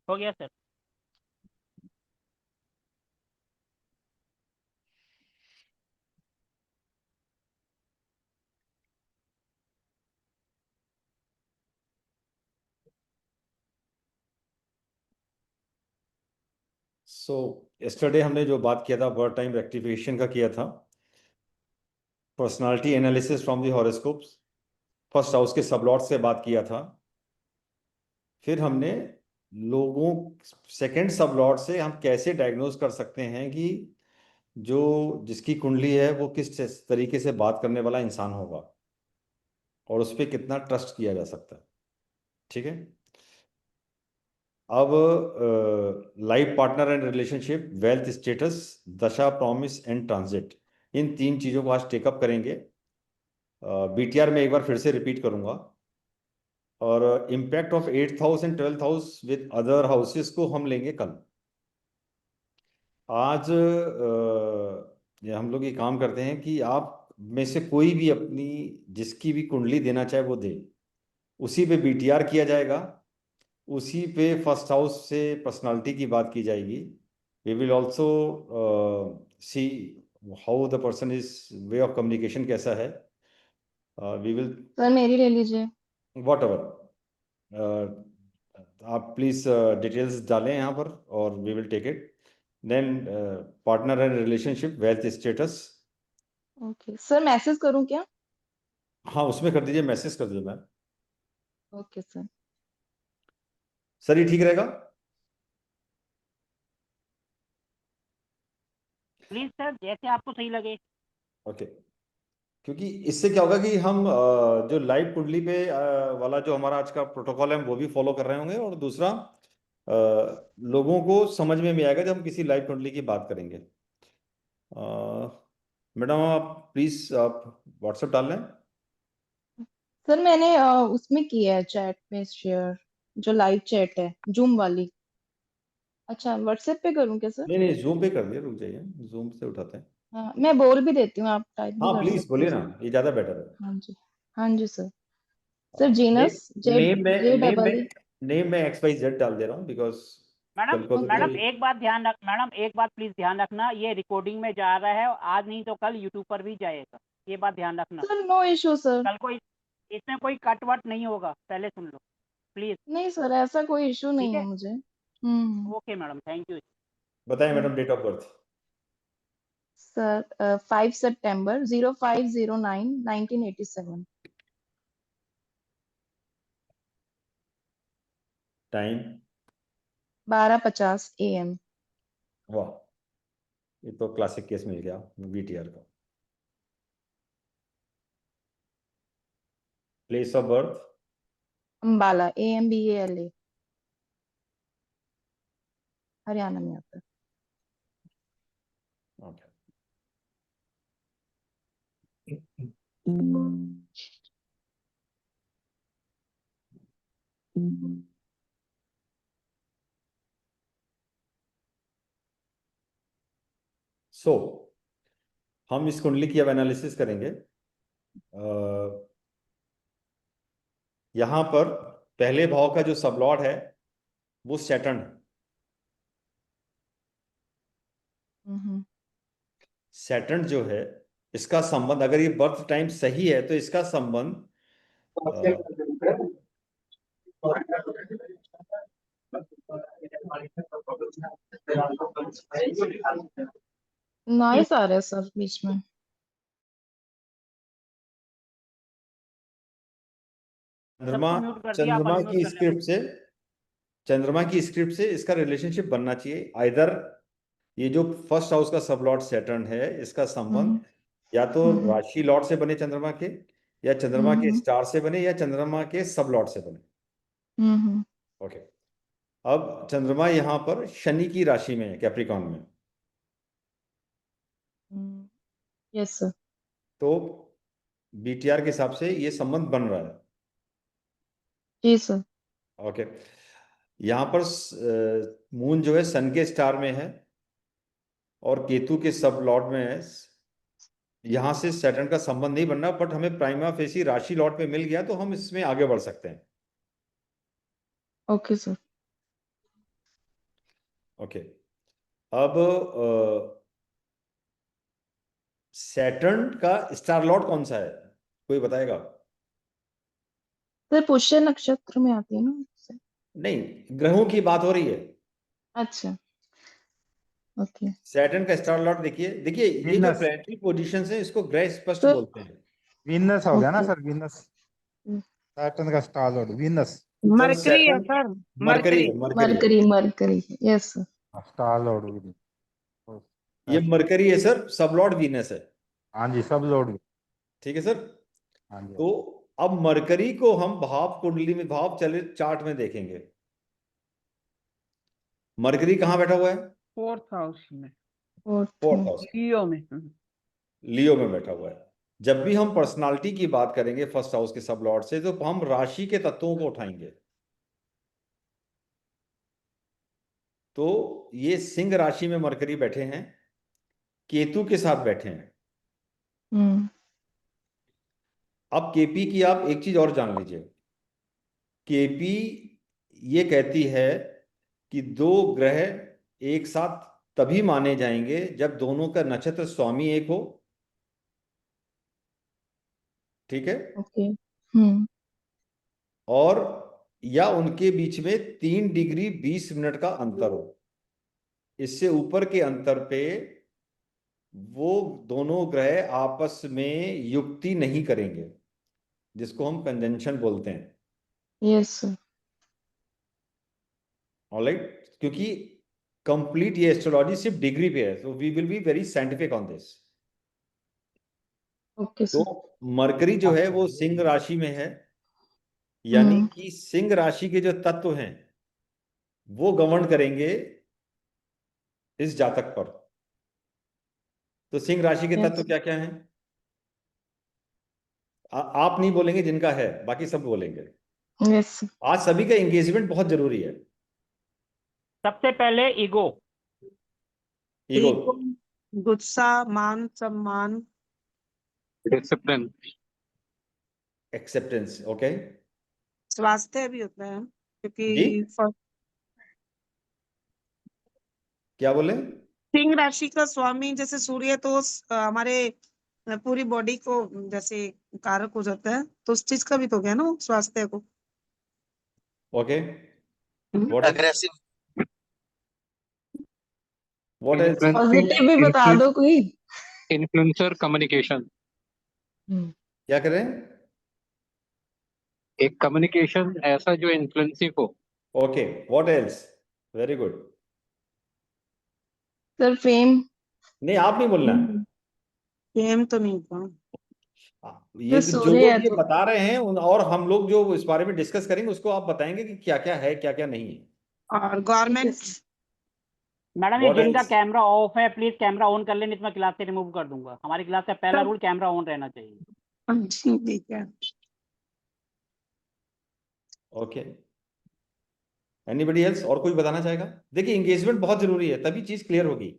हो गया सर। सो यस्टरडे हमने जो बात किया था वर्ड टाइम रेक्टिफिकेशन का किया था, personality analysis from the horoscopes, first house के सबलॉट से बात किया था। फिर हमने लोगों सेकंड सबलॉट से हम कैसे डायग्नोज कर सकते हैं कि जो जिसकी कुंडली है वो किस तरीके से बात करने वाला इंसान होगा और उस पर कितना ट्रस्ट किया जा सकता है। ठीक है। अब life partner and relationship, wealth status, दशा, प्रॉमिस एंड ट्रांजिट, इन तीन चीजों को आज टेकअप करेंगे। बीटीआर में एक बार फिर से रिपीट करूंगा। और impact of 8th house and 12th house with other houses को हम लेंगे कल। आज ये हम लोग ये काम करते हैं कि आप में से कोई भी अपनी जिसकी भी कुंडली देना चाहे वो दे, उसी पे बीटीआर किया जाएगा, उसी पे फर्स्ट हाउस से पर्सनालिटी की बात की जाएगी। We will also see how the person is, way of communication कैसा है। वी विल सर मेरी ले लीजिए। वॉट एवर, आप प्लीज डिटेल्स डालें यहाँ पर और we will take it. Then partner and relationship, wealth status. Okay sir, message करूं क्या? हाँ उसमें कर दीजिए, मैसेज कर दीजिए मैम। Okay sir. सर ये ठीक रहेगा? प्लीज सर, जैसे आपको सही लगे। ओके। क्योंकि इससे क्या होगा कि हम जो लाइव कुंडली पे वाला जो हमारा आज का प्रोटोकॉल है हम वो भी फॉलो कर रहे होंगे, और दूसरा लोगों को समझ में भी आएगा जब हम किसी लाइव कुंडली की बात करेंगे। मैडम आप प्लीज आप व्हाट्सएप डाल लें। सर मैंने उसमें किया है, चैट में शेयर, जो लाइव चैट है जूम वाली। अच्छा, व्हाट्सएप पे करूं क्या सर? नहीं नहीं, जूम पे कर दिए, रुक जाइए, जूम से उठाते हैं। हाँ, मैं बोल भी देती हूँ, आप टाइप भी हाँ कर प्लीज सकते हो बोलिए ना, सर। ये ज्यादा बेटर है। हाँ जी। हाँ जी sir. Sir genus, name Z, name में जे नेम में डबल ई। नेम में XYZ डाल दे रहा हूँ बिकॉज मैडम कल को तो मैडम कोई। मैडम एक बात प्लीज ध्यान रखना, ये रिकॉर्डिंग में जा रहा है, आज नहीं तो कल यूट्यूब पर भी जाएगा। ये बात ध्यान रखना। Sir no issue sir. कल कोई इसमें कोई कट वट नहीं होगा, पहले सुन लो प्लीज। नहीं सर, ऐसा कोई इशू ठीक नहीं है है। मुझे। Okay madam, thank you. बताएं madam, date of birth. Sir 5 सितंबर 0509 1987। टाइम। 12:50 AM। वाह, ये तो क्लासिक केस मिल गया बीटीआर का। Place of birth. Ambala, AMBALA, Haryana में आता ओके। सो हम इस कुंडली की अब एनालिसिस करेंगे। यहां पर पहले भाव का जो सबलॉर्ड है वो सैटर्न है। है। सैटर्न जो है, इसका संबंध, अगर ये बर्थ टाइम सही है तो इसका संबंध नॉइस आ रहा है सर बीच में। चंद्रमा, सबको म्यूट कर दिया, आप चंद्रमा अनम्यूट की कर लेना। स्क्रिप्ट से, चंद्रमा की स्क्रिप्ट से इसका रिलेशनशिप बनना चाहिए। आइदर ये जो फर्स्ट हाउस का सबलॉर्ड सैटर्न है इसका हम्म। संबंध या तो हम्म। राशि लॉर्ड से बने चंद्रमा के, या चंद्रमा के हम्म। स्टार से बने, या चंद्रमा के सब लॉर्ड से बने। हम्म। ओके। अब चंद्रमा यहां पर शनि की राशि में है, कैप्रिकॉन में। Yes sir. तो बीटीआर के हिसाब से ये संबंध बन रहा है। जी सर। ओके। यहां पर मून जो है सन के स्टार में है और केतु के सब लॉर्ड में है। यहां से सैटर्न का संबंध नहीं बन रहा, बट हमें प्राइमा फेसी राशि लॉर्ड पे मिल गया तो हम इसमें आगे बढ़ सकते हैं। Okay sir. ओके, अब सैटर्न का स्टार लॉर्ड कौन सा है, कोई बताएगा? सर पुष्य नक्षत्र में आती है ना उससे? नहीं, ग्रहों की बात हो रही है। अच्छा, ओके। सैटर्न का स्टार लॉर्ड देखिए, देखिए ये जो वीनस। प्लैनेटरी पोजीशंस हैं इसको ग्रह स्पष्ट सर बोलते हैं। वीनस हो गया ना ओके। Sir, Venus. सैटर्न का star Lord Venus. Sir mercury है सैटर्न सर, मरकरी मरकरी। है, मरकरी है। Mercury, mercury, yes sir. Star Lord. ये मरकरी है सर, सब लॉर्ड वीनस है। हाँ जी, सब लॉर्ड। ठीक है सर। हाँ जी। तो अब मरकरी को हम भाव कुंडली में, भाव चले चार्ट में देखेंगे। मरकरी कहाँ बैठा हुआ है? 4th हाउस में, फोर्थ हाउस, लियो में। लियो में बैठा हुआ है। जब भी हम पर्सनालिटी की बात करेंगे फर्स्ट हाउस के सब लॉर्ड से, तो हम राशि के तत्वों को उठाएंगे। तो ये सिंह राशि में मरकरी बैठे हैं, केतु के साथ बैठे हैं। हम्म। अब केपी की आप एक चीज और जान लीजिए। केपी ये कहती है कि दो ग्रह एक साथ तभी माने जाएंगे जब दोनों का नक्षत्र स्वामी एक हो। ठीक है। ओके। हम्म। और या उनके बीच में 3 डिग्री 20 मिनट का अंतर हो। इससे ऊपर के अंतर पे वो दोनों ग्रह आपस में युक्ति नहीं करेंगे, जिसको हम कंजंक्शन बोलते हैं। Yes sir. ऑलराइट, क्योंकि कंप्लीट ये एस्ट्रोलॉजी सिर्फ डिग्री पे है, तो we will be very scientific on this. Okay तो सर। मरकरी जो है वो सिंह राशि में है, यानी हम्म। कि सिंह राशि के जो तत्व हैं वो गवर्न करेंगे इस जातक पर। तो सिंह राशि के तत्व यस। क्या क्या हैं? आप नहीं बोलेंगे, जिनका है बाकी सब बोलेंगे। यस। आज सभी का एंगेजमेंट बहुत जरूरी है। सबसे पहले ईगो। ईगो, ईगो, गुस्सा, मान सम्मान, डिसिप्लिन, एक्सेप्टेंस। ओके स्वास्थ्य भी होता है, जी, क्योंकि क्या बोले? सिंह राशि का स्वामी जैसे सूर्य, तो हमारे पूरी बॉडी को जैसे कारक हो जाता है, तो उस चीज का भी तो गया ना, स्वास्थ्य को। Okay, hmm. What aggressive, what else? Positive भी बता दो कोई। इन्फ्लुएंसर कम्युनिकेशन, क्या कर रहे हैं? एक कम्युनिकेशन ऐसा जो इन्फ्लुएंसिव हो। Okay, what else? Very good. Sir fame. नहीं, आप नहीं बोलना है। फेम तो नहीं था। ये सर जो सूर्य है लोग ये तो। बता रहे हैं और हम लोग जो इस बारे में डिस्कस करेंगे उसको आप बताएंगे कि क्या क्या है, क्या क्या नहीं है। और ठीक है गवर्नमेंट। सर। मैडम ये व्हाट जिनका एल्स? कैमरा ऑफ है प्लीज कैमरा ऑन कर ले, नहीं तो मैं क्लास से रिमूव कर दूंगा। हमारी क्लास का पहला रूल कैमरा ऑन रहना चाहिए। ठीक है। Okay, anybody else? और कोई बताना चाहेगा? देखिए, एंगेजमेंट बहुत जरूरी है, तभी चीज क्लियर होगी।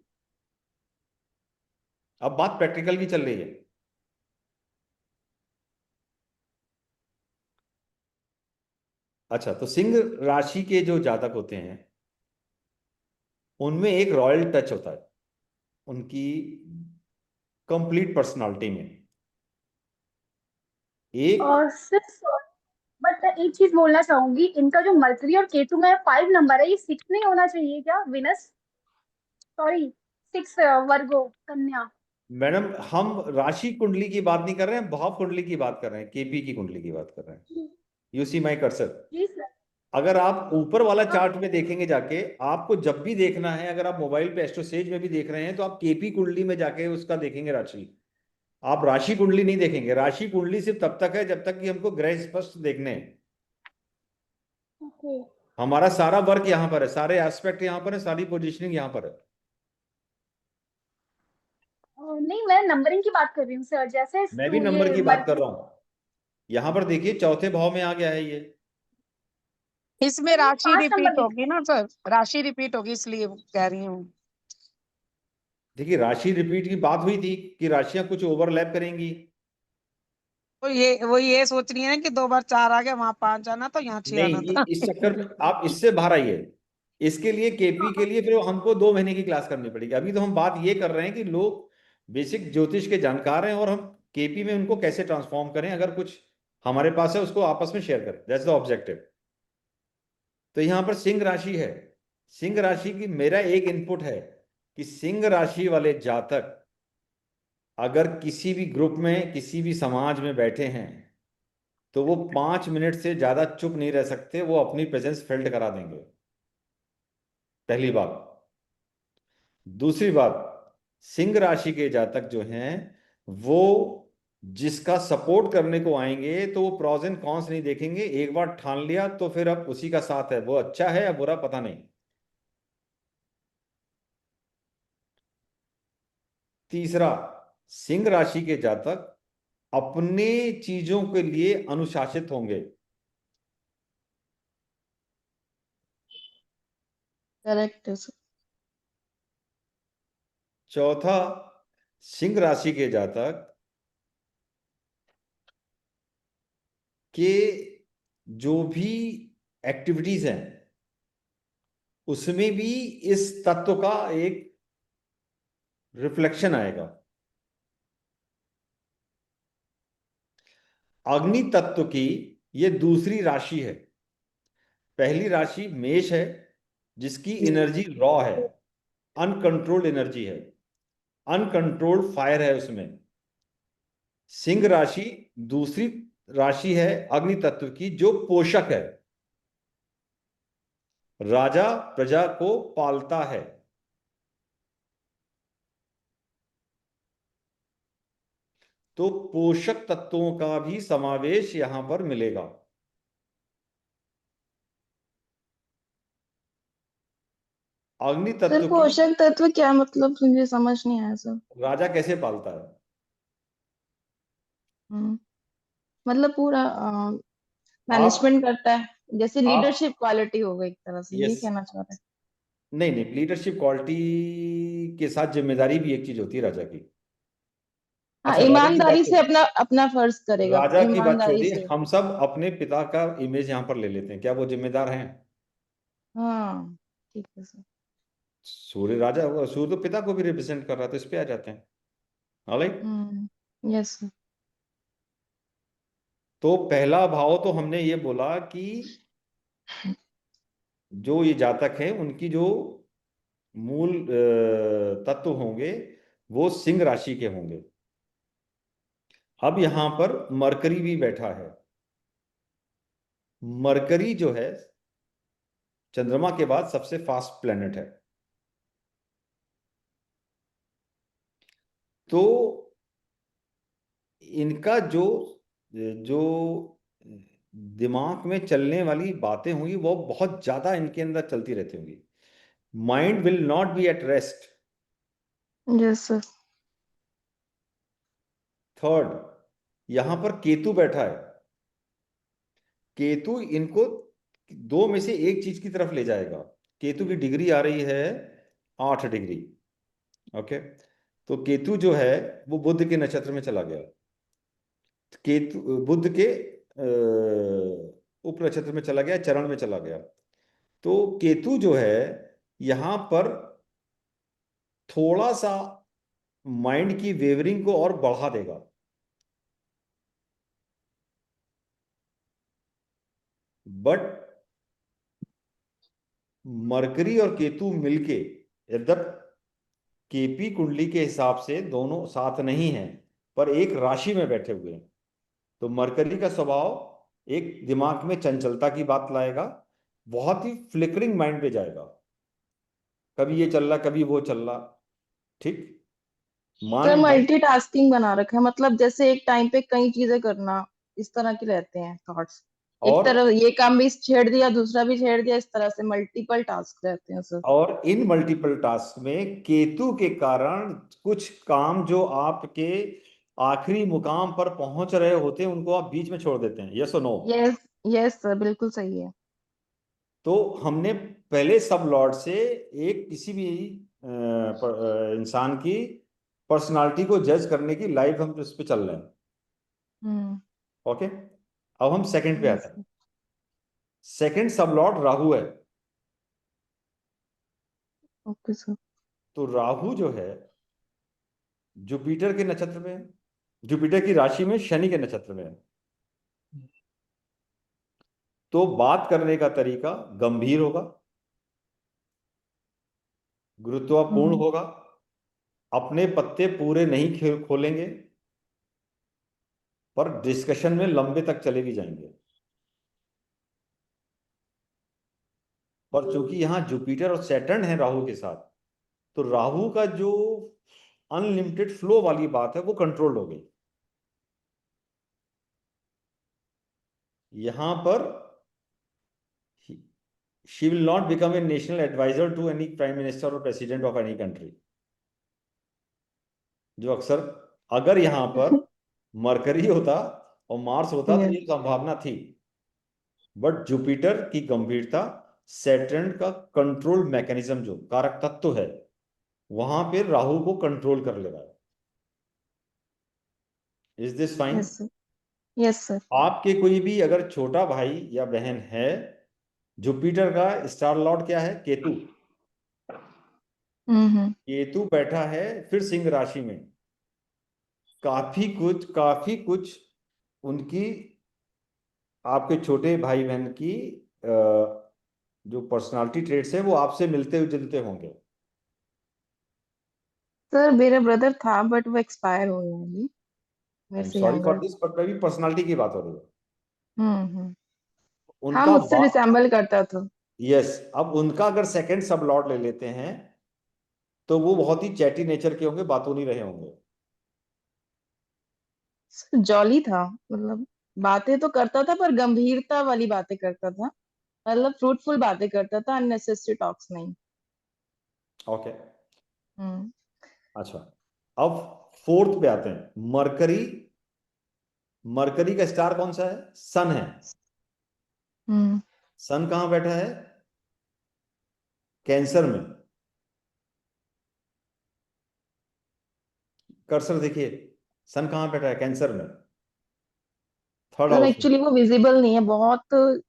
अब बात प्रैक्टिकल की चल रही है। अच्छा, तो सिंह राशि के जो जातक होते हैं उनमें एक रॉयल टच होता है उनकी कंप्लीट पर्सनालिटी में। एक, और सिर्फ बट एक चीज बोलना चाहूंगी, इनका जो मरकरी और केतु में 5 नंबर है, ये 6 नहीं होना चाहिए क्या? विनस, सॉरी, 6 वर्गो कन्या। मैडम हम राशि कुंडली की बात नहीं कर रहे हैं, भाव कुंडली की बात कर रहे हैं, केपी की कुंडली की बात कर रहे हैं। You see my cursor. जी सर। अगर आप ऊपर वाला हाँ। चार्ट में देखेंगे जाके, आपको जब भी देखना है, अगर आप मोबाइल पे एस्ट्रोसेज में भी देख रहे हैं तो आप केपी कुंडली में जाके उसका देखेंगे राशि। आप राशि कुंडली नहीं देखेंगे। राशि कुंडली सिर्फ तब तक है जब तक कि हमको ग्रह स्पष्ट देखने हैं। ओके। हमारा सारा वर्क यहाँ पर है, सारे एस्पेक्ट यहाँ पर है, सारी पोजीशनिंग यहाँ पर है। नहीं, मैं नंबरिंग की बात कर रही हूँ सर, जैसे मैं भी नंबर ये की बात कर मरकरी। रहा हूँ। यहाँ पर देखिए, चौथे भाव में आ गया है ये। इसमें राशि 5 नंबर रिपीट लिखा होगी ना सर, राशि रिपीट होगी, इसलिए कह रही हूँ। देखिए, राशि रिपीट की बात हुई थी कि राशियां कुछ ओवरलैप करेंगी। वो ये सोच रही है कि 2 बार 4 आ गया, वहां 5 आना तो यहाँ 6 नहीं, आना था। इस चक्कर में आप इससे बाहर आइए। इसके लिए केपी के लिए फिर हमको 2 महीने की क्लास करनी पड़ेगी। अभी तो हम बात ये कर रहे हैं कि लोग बेसिक ज्योतिष के जानकार हैं और हम केपी में उनको कैसे ट्रांसफॉर्म करें, अगर कुछ हमारे पास है उसको आपस में शेयर करें, दैट्स द ऑब्जेक्टिव। तो यहां पर सिंह राशि है। सिंह राशि की मेरा एक इनपुट है कि सिंह राशि वाले जातक अगर किसी भी ग्रुप में किसी भी समाज में बैठे हैं तो वो 5 मिनट से ज्यादा चुप नहीं रह सकते, वो अपनी प्रेजेंस फेल्ट करा देंगे, पहली बात। दूसरी बात, सिंह राशि के जातक जो हैं वो जिसका सपोर्ट करने को आएंगे तो वो प्रॉज एंड कॉन्स नहीं देखेंगे, एक बार ठान लिया तो फिर अब उसी का साथ है, वो अच्छा है या बुरा पता नहीं। तीसरा, सिंह राशि के जातक अपने चीजों के लिए अनुशासित होंगे। करेक्ट है सर। चौथा, सिंह राशि के जातक के जो भी एक्टिविटीज हैं उसमें भी इस तत्व का एक रिफ्लेक्शन आएगा। अग्नि तत्व की ये दूसरी राशि है। पहली राशि मेष है जिसकी एनर्जी रॉ है, अनकंट्रोल्ड एनर्जी है, अनकंट्रोल्ड फायर है उसमें। सिंह राशि दूसरी राशि है अग्नि तत्व की जो पोषक है, राजा प्रजा को पालता है। तो पोषक तत्वों का भी समावेश यहां पर मिलेगा। अग्नि सर तत्व की पोषक तत्व क्या मतलब, मुझे समझ नहीं आया सर। राजा कैसे पालता है? हम्म, मतलब पूरा आप मैनेजमेंट करता है, जैसे आप लीडरशिप क्वालिटी हो गई एक तरह से, ये यस, कहना चाह रहे नहीं नहीं, लीडरशिप क्वालिटी के साथ जिम्मेदारी भी एक चीज होती है राजा की। हैं। हाँ, अच्छा, राजा की बात ईमानदारी से छोड़िए, अपना अपना फर्ज करेगा, राजा की बात ईमानदारी छोड़िए, से। हम सब अपने पिता का इमेज यहां पर ले लेते हैं, क्या वो जिम्मेदार हैं? हाँ ठीक है सर। सूर्य राजा हुआ, सूर्य तो पिता को भी रिप्रेजेंट कर रहा है, तो इस पे आ जाते हैं। ऑलराइट। Yes sir. तो पहला भाव तो हमने ये बोला कि जो ये जातक हैं उनकी जो मूल तत्व होंगे वो सिंह राशि के होंगे। अब यहां पर मरकरी भी बैठा है। मरकरी जो है चंद्रमा के बाद सबसे फास्ट प्लेनेट है। तो इनका जो जो दिमाग में चलने वाली बातें होंगी वो बहुत ज्यादा इनके अंदर चलती रहती होंगी। Mind will not B at rest. Yes sir. Third, यहां पर केतु बैठा है। केतु इनको 2 में से एक चीज की तरफ ले जाएगा। केतु की डिग्री आ रही है 8 डिग्री। ओके, तो केतु जो है वो बुध के नक्षत्र में चला गया। केतु बुध के उप नक्षत्र में चला गया, चरण में चला गया। तो केतु जो है यहां पर थोड़ा सा माइंड की वेवरिंग को और बढ़ा देगा। बट मरकरी और केतु मिलके, यद्यप केपी कुंडली के हिसाब से दोनों साथ नहीं है पर एक राशि में बैठे हुए हैं, तो मरकरी का स्वभाव एक दिमाग में चंचलता की बात लाएगा, बहुत ही फ्लिकरिंग माइंड पे जाएगा, कभी ये चल रहा कभी वो चल रहा। ठीक, सर मान मल्टीटास्किंग बना रखा है, मतलब जैसे एक टाइम पे कई चीजें करना, इस तरह के रहते हैं थॉट्स। एक और तरफ ये काम भी छेड़ दिया, दूसरा भी छेड़ दिया, इस तरह से मल्टीपल टास्क रहते हैं सर। और इन मल्टीपल टास्क में केतु के कारण कुछ काम जो आपके आखिरी मुकाम पर पहुंच रहे होते हैं उनको आप बीच में छोड़ देते हैं। यस और नो? यस, यस सर, बिल्कुल सही है। तो हमने पहले सब लॉर्ड से एक किसी भी इंसान की पर्सनालिटी को जज करने की लाइव हम इस पे चल रहे हैं। हम्म। ओके, अब हम सेकंड पे यस आते हैं। Sir. Second sub lord Rahu है। Okay sir. तो राहु जो है जुपिटर के नक्षत्र में है, जुपिटर की राशि में, शनि के नक्षत्र में है। तो बात करने का तरीका गंभीर होगा, गुरुत्वपूर्ण होगा, अपने पत्ते पूरे नहीं खोलेंगे, पर डिस्कशन में लंबे तक चले भी जाएंगे। पर चूंकि यहां जुपिटर और सैटर्न है राहु के साथ, तो राहु का जो अनलिमिटेड फ्लो वाली बात है वो कंट्रोल हो गई। यहां पर she will not become a national advisor to any prime minister or president of any country, जो अक्सर, अगर यहां पर मरकरी होता और मार्स होता तो Yes. ये संभावना थी। बट जुपिटर की गंभीरता, सैटर्न का कंट्रोल मैकेनिज्म जो कारक तत्व है, वहां पे राहु को कंट्रोल कर ले रहा है। Is this fine? Yes sir. Yes sir. आपके कोई भी अगर छोटा भाई या बहन है, जुपिटर का स्टार लॉर्ड क्या है? केतु। केतु बैठा है फिर सिंह राशि में। काफी कुछ उनकी, आपके छोटे भाई बहन की जो पर्सनालिटी ट्रेट्स है वो आपसे मिलते जुलते होंगे। सर मेरा ब्रदर था बट वो एक्सपायर हो गया अभी, मेरे से sorry for younger. This, but अभी पर्सनालिटी की बात हो रही है। हाँ, उनका मुझसे रिसेम्बल करता था। यस, अब उनका अगर सेकंड सब लॉर्ड ले लेते हैं तो वो बहुत ही चैटी नेचर के होंगे, बातों नहीं रहे होंगे। जॉली था, मतलब बातें तो करता था पर गंभीरता वाली बातें करता था, मतलब फ्रूटफुल बातें करता था, अननेसेसरी टॉक्स नहीं। ओके। हम्म अच्छा, अब फोर्थ पे आते हैं। मरकरी। मरकरी का स्टार कौन सा है? सन है। हम्म सन कहां बैठा है? कैंसर में। कर्सर देखिए, सन कहां बैठा है? कैंसर में, थर्ड सर हाउस में। एक्चुअली वो विजिबल नहीं है, बहुत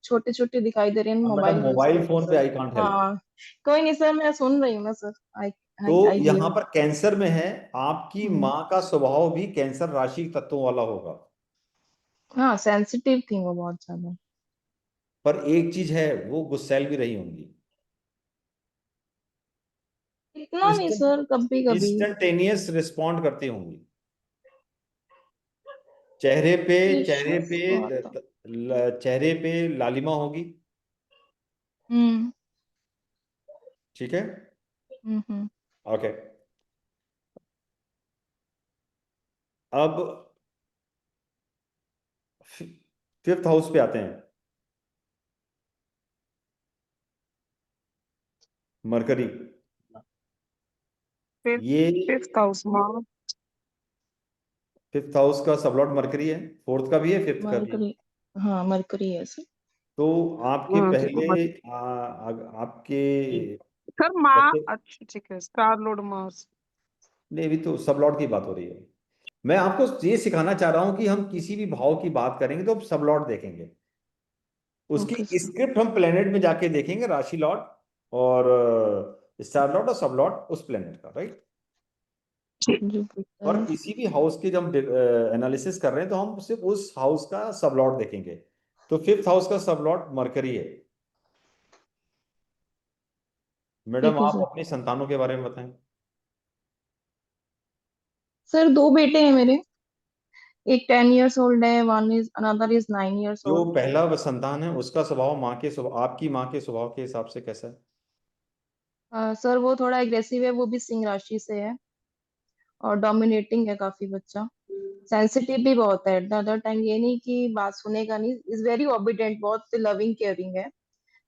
छोटे छोटे दिखाई दे रहे हैं, अब मोबाइल मैडम में से मोबाइल देखे फोन पे सर। I can't help. हाँ, कोई नहीं सर, मैं सुन रही हूँ ना सर। आई तो आई यहां हियर। पर कैंसर में है, आपकी मां का स्वभाव भी कैंसर राशि तत्वों वाला होगा। हाँ, सेंसिटिव थी वो बहुत ज्यादा। पर एक चीज है, वो गुस्सैल भी रही होंगी। इतना नहीं सर, कभी कभी। इंस्टेंटेनियस रिस्पॉन्ड करती होंगी। चेहरे पे चेहरे पेशेंस पे बहुत था। चेहरे पे लालिमा होगी। हम्म ठीक है, हम्म। ओके। अब फिफ्थ हाउस पे आते हैं। मरकरी, ये फिफ्थ हाउस माँ। फिफ्थ हाउस का सबलॉर्ड मरकरी है, फोर्थ का भी है, फिफ्थ का भी है। मरकरी, हाँ मरकरी है सर। तो आपके हाँ पहले तो आपके सर माँ, बच्चे, अच्छा ठीक है, स्टार लोड मार्स। नहीं अभी तो सबलॉर्ड की बात हो रही है। मैं आपको ये सिखाना चाह रहा हूं कि हम किसी भी भाव की बात करेंगे तो सबलॉर्ड देखेंगे, उसकी ओके सर। स्क्रिप्ट हम प्लेनेट में जाके देखेंगे, राशि लॉर्ड और स्टार लॉर्ड और सब लॉर्ड उस प्लेनेट का, राइट। जुपिटर। और किसी भी हाउस के जब एनालिसिस कर रहे हैं तो हम सिर्फ उस हाउस का सब लॉर्ड देखेंगे। तो फिफ्थ हाउस का सब लॉर्ड मरकरी है। मैडम ठीक है आप सर। अपनी संतानों के बारे में बताएं। सर दो बेटे हैं मेरे, एक 10 years old है, one is another is 9 years जो old। पहला संतान है उसका स्वभाव माँ के स्वभाव, आपकी माँ के स्वभाव के हिसाब से कैसा है? सर वो थोड़ा एग्रेसिव है, वो भी सिंह राशि से है, और डोमिनेटिंग है काफी बच्चा। सेंसिटिव भी बहुत है, एट द अदर टाइम ये नहीं कि बात सुनेगा नहीं, इज वेरी ओबिडेंट, बहुत लविंग केयरिंग है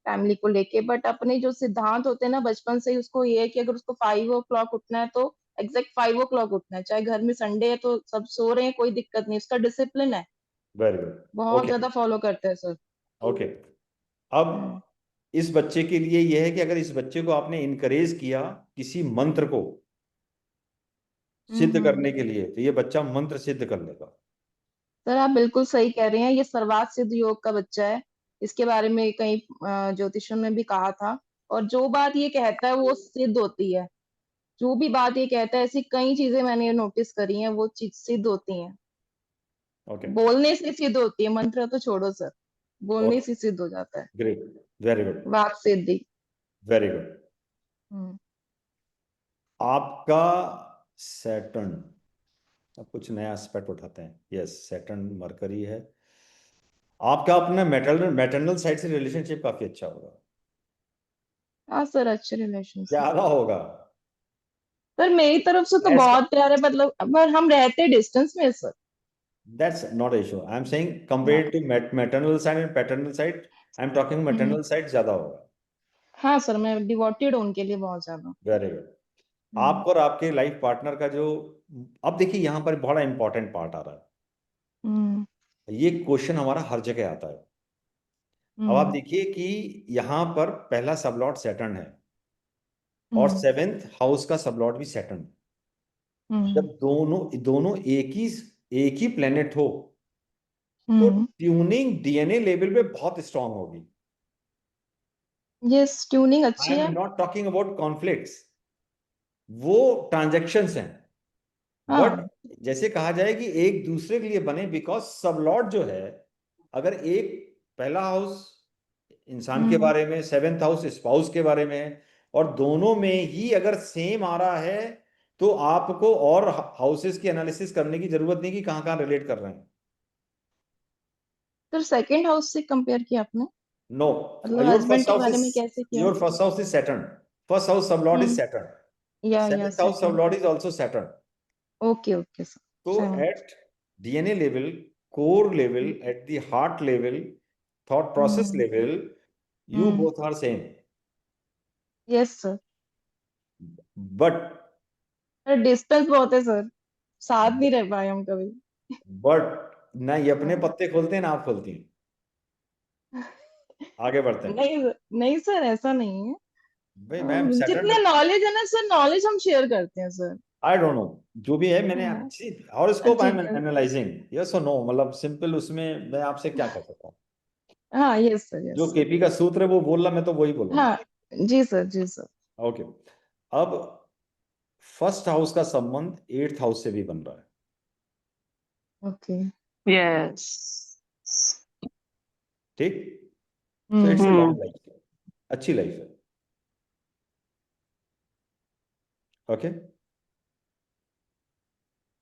फैमिली को लेके। बट अपने जो सिद्धांत होते हैं ना, बचपन से ही उसको ये है कि अगर उसको 5 o'clock उठना है तो एग्जैक्ट 5 o'clock उठना है, चाहे घर में संडे है तो सब सो रहे हैं, कोई दिक्कत नहीं, उसका डिसिप्लिन है, वेरी गुड। बहुत ओके, ज्यादा फॉलो करते हैं सर। ओके। अब हम्म इस बच्चे के लिए यह है कि अगर इस बच्चे को आपने इनकरेज किया किसी मंत्र को सिद्ध हम्म। करने के लिए, तो ये बच्चा मंत्र सिद्ध कर लेगा। सर आप बिल्कुल सही कह रहे हैं, ये सर्वात सिद्ध योग का बच्चा है। इसके बारे में कई ज्योतिषों ने भी कहा था और जो बात ये कहता है वो सिद्ध होती है। जो भी बात ये कहता है, ऐसी कई चीजें मैंने नोटिस करी हैं, वो चीज सिद्ध होती हैं। ओके, बोलने से सिद्ध होती है, मंत्र तो छोड़ो सर, बोलने से सिद्ध हो जाता है। ग्रेट, वेरी गुड, वाक सिद्धि। Very good. हम्म। आपका सैटर्न, अब कुछ नया एस्पेक्ट उठाते हैं। यस, सैटर्न मरकरी है आपका। अपना मैटरनल साइड से रिलेशनशिप काफी अच्छा होगा, हाँ सर, अच्छे रिलेशन से। ज्यादा होगा। सर मेरी तरफ से तो As बहुत प्यार है, मतलब पर हम रहते डिस्टेंस में sir. that's not an issue. I'm saying हाँ। compared to maternal side and paternal side, I'm talking maternal side ज्यादा होगा। हाँ सर, मैं डिवोटेड हूँ उनके लिए बहुत ज्यादा। Very good. हम्म। आपको और आपके लाइफ पार्टनर का जो, अब देखिए यहाँ पर बड़ा इंपॉर्टेंट पार्ट आ रहा हम्म। है। ये क्वेश्चन हमारा हर जगह आता है। अब आप हम्म। देखिए कि यहाँ पर पहला सबलॉर्ड सैटर्न है और हम्म। 7th हाउस का सबलॉर्ड भी सैटर्न। हम्म। जब दोनों दोनों एक ही प्लेनेट हो तो हम्म। ट्यूनिंग डीएनए लेवल पे बहुत स्ट्रांग होगी। यस, ट्यूनिंग आई अच्छी एम है। नॉट टॉकिंग अबाउट कॉन्फ्लिक्ट्स, वो ट्रांजैक्शंस हैं। बट हाँ। जैसे कहा जाए कि एक दूसरे के लिए बने, बिकॉज सबलॉर्ड जो है, अगर एक पहला हाउस इंसान के हम्म। बारे में, 7th हाउस स्पाउस के बारे में, और दोनों में ही अगर सेम आ रहा है तो आपको और हाउसेस की एनालिसिस करने की जरूरत नहीं कि कहाँ कहाँ रिलेट कर रहे हैं। सर सेकंड हाउस से कंपेयर किया आपने, नो, मतलब योर हस्बैंड फर्स्ट के हाउस बारे इज में कैसे किया? Your first house is Saturn. First house sublord is hmm. Saturn. या 7th house second. Sublord is also Saturn. Okay okay sir. तो 7। At DNA level, core level, at the heart level, thought process hmm. Level, you hmm. Both are same. Yes sir. But पर distance बहुत है sir, साथ नहीं रह पाए हम कभी। बट ना ये अपने हाँ। पत्ते खोलते हैं ना आप खोलती हैं। आगे बढ़ते हैं। नहीं नहीं सर, ऐसा नहीं है। भाई मैम, सैटर्न, जितने नॉलेज है ना सर, नॉलेज हम शेयर करते हैं सर। आई डोंट नो, जो भी है मैंने हाँ। हॉरोस्कोप आई एम ठीक है। एनालाइजिंग, यस और नो, मतलब सिंपल, उसमें मैं आपसे क्या कर सकता हूँ। हाँ यस सर, जो यस सर। केपी का सूत्र है वो बोल रहा, मैं तो वही बोलूंगा। हाँ जी सर, जी सर। ओके, अब फर्स्ट हाउस का संबंध 8th हाउस से भी बन रहा है। ओके। यस। ठीक, so it's a hmm. Long life, अच्छी लाइफ है। ओके,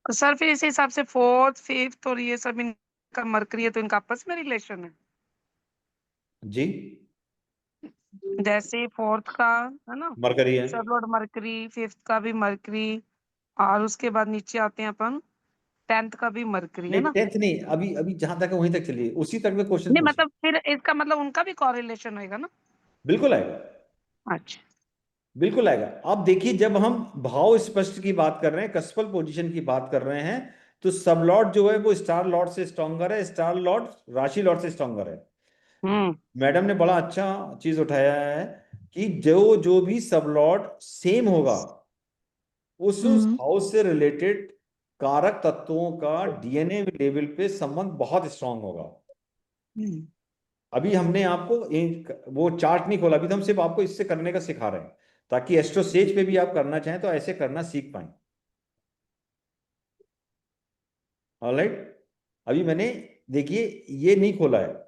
सर फिर इस हिसाब से फोर्थ फिफ्थ और ये सब इनका मरकरी है, तो इनका आपस में रिलेशन है। जी, जैसे फोर्थ का है ना, मरकरी है। सब लॉर्ड मरकरी, फिफ्थ का भी मरकरी, और उसके बाद नीचे आते हैं अपन 10th का भी मरकरी, है नहीं, ना। 10th नहीं, अभी अभी जहां तक है वहीं तक चलिए, उसी तक में क्वेश्चन नहीं पूछिए। मतलब फिर इसका मतलब उनका भी कॉरिलेशन होगा ना। बिल्कुल आएगा, अच्छा। बिल्कुल आएगा। आप देखिए, जब हम भाव स्पष्ट की बात कर रहे हैं, कस्पल पोजीशन की बात कर रहे हैं, तो सब लॉर्ड जो है वो स्टार लॉर्ड से स्ट्रॉन्गर है, स्टार लॉर्ड राशि लॉर्ड से स्ट्रॉन्गर है। हम्म। मैडम ने बड़ा अच्छा चीज उठाया है कि जो जो भी सब लॉर्ड सेम होगा, उस हम्म। हाउस से रिलेटेड कारक तत्वों का डीएनए लेवल पे संबंध बहुत स्ट्रांग होगा। हम्म। अभी हमने आपको वो चार्ट नहीं खोला, अभी तो हम सिर्फ आपको इससे करने का सिखा रहे हैं, ताकि एस्ट्रो सेज पे भी आप करना चाहें तो ऐसे करना सीख पाए। ऑलराइट, अभी मैंने, देखिए, ये नहीं खोला है,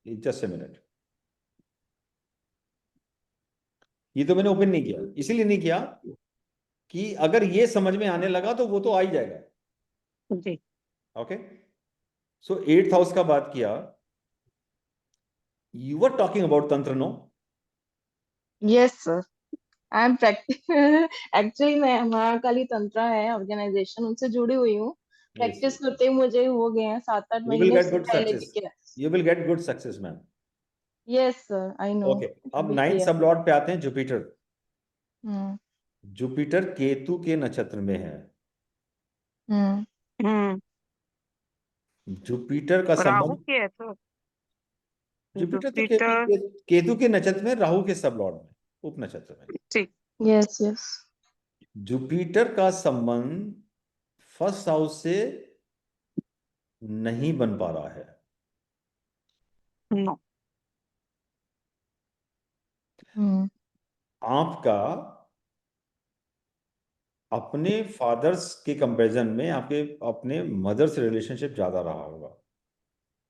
जस्ट ए मिनट, ये तो मैंने ओपन नहीं किया, इसीलिए नहीं किया कि अगर ये समझ में आने लगा तो वो तो आ ही जाएगा। जी। ओके, सो 8th हाउस का बात किया, you were talking about tantra, no? Yes sir, I am practice actually मैं महाकाली तंत्रा है ऑर्गेनाइजेशन, उनसे जुड़ी हुई हूँ। यस, प्रैक्टिस करते हुए मुझे हो गए हैं 7-8 यू विल महीने, गेट उससे गुड पहले भी सक्सेस, किया। You will get good success ma'am. Yes sir, I know. Okay, अब भी 9th किया। सब लॉर्ड पे आते हैं, जुपिटर। हम्म। जुपिटर केतु के नक्षत्र में है। हम्म। हम्म। जुपिटर का राहु संबंध, के है तो जुपिटर तो जुपिटर। केतु के नक्षत्र में, राहु के सब लॉर्ड में, उप नक्षत्र में। ठीक। Yes yes. जुपिटर का संबंध फर्स्ट हाउस से नहीं बन पा रहा है। नो। हम्म आपका अपने फादर्स के कंपैरिजन में आपके अपने मदर से रिलेशनशिप ज्यादा रहा होगा।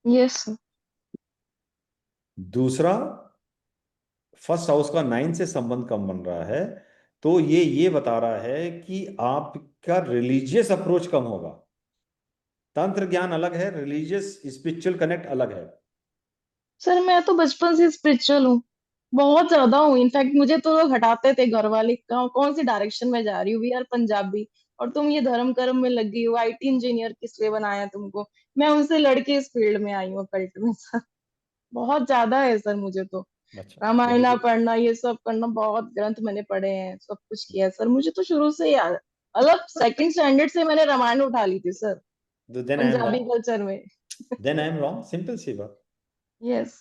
Yes sir. दूसरा, फर्स्ट हाउस का 9 से संबंध कम बन रहा है, तो ये बता रहा है कि आपका रिलीजियस अप्रोच कम होगा। तंत्र ज्ञान अलग है, रिलीजियस स्पिरिचुअल कनेक्ट अलग है। सर मैं तो बचपन से स्पिरिचुअल हूँ, बहुत ज्यादा हूँ। इनफैक्ट मुझे तो लोग हटाते थे घर वाले, कौन सी डायरेक्शन में जा रही हूँ, वी आर पंजाबी और तुम ये धर्म कर्म में लगी हो, आईटी इंजीनियर किस लिए बनाया तुमको। मैं उनसे लड़के इस फील्ड में आई हूँ कल्ट में सर। बहुत ज्यादा है सर मुझे तो। अच्छा, रामायणा पढ़ना, ये सब करना, बहुत ग्रंथ मैंने पढ़े हैं, सब कुछ किया है सर। मुझे तो शुरू से यार, मतलब सेकंड स्टैंडर्ड से मैंने रामायण उठा ली थी sir, then I am Punjabi wrong. Culture में। Then I am wrong, simple सी बात। Yes.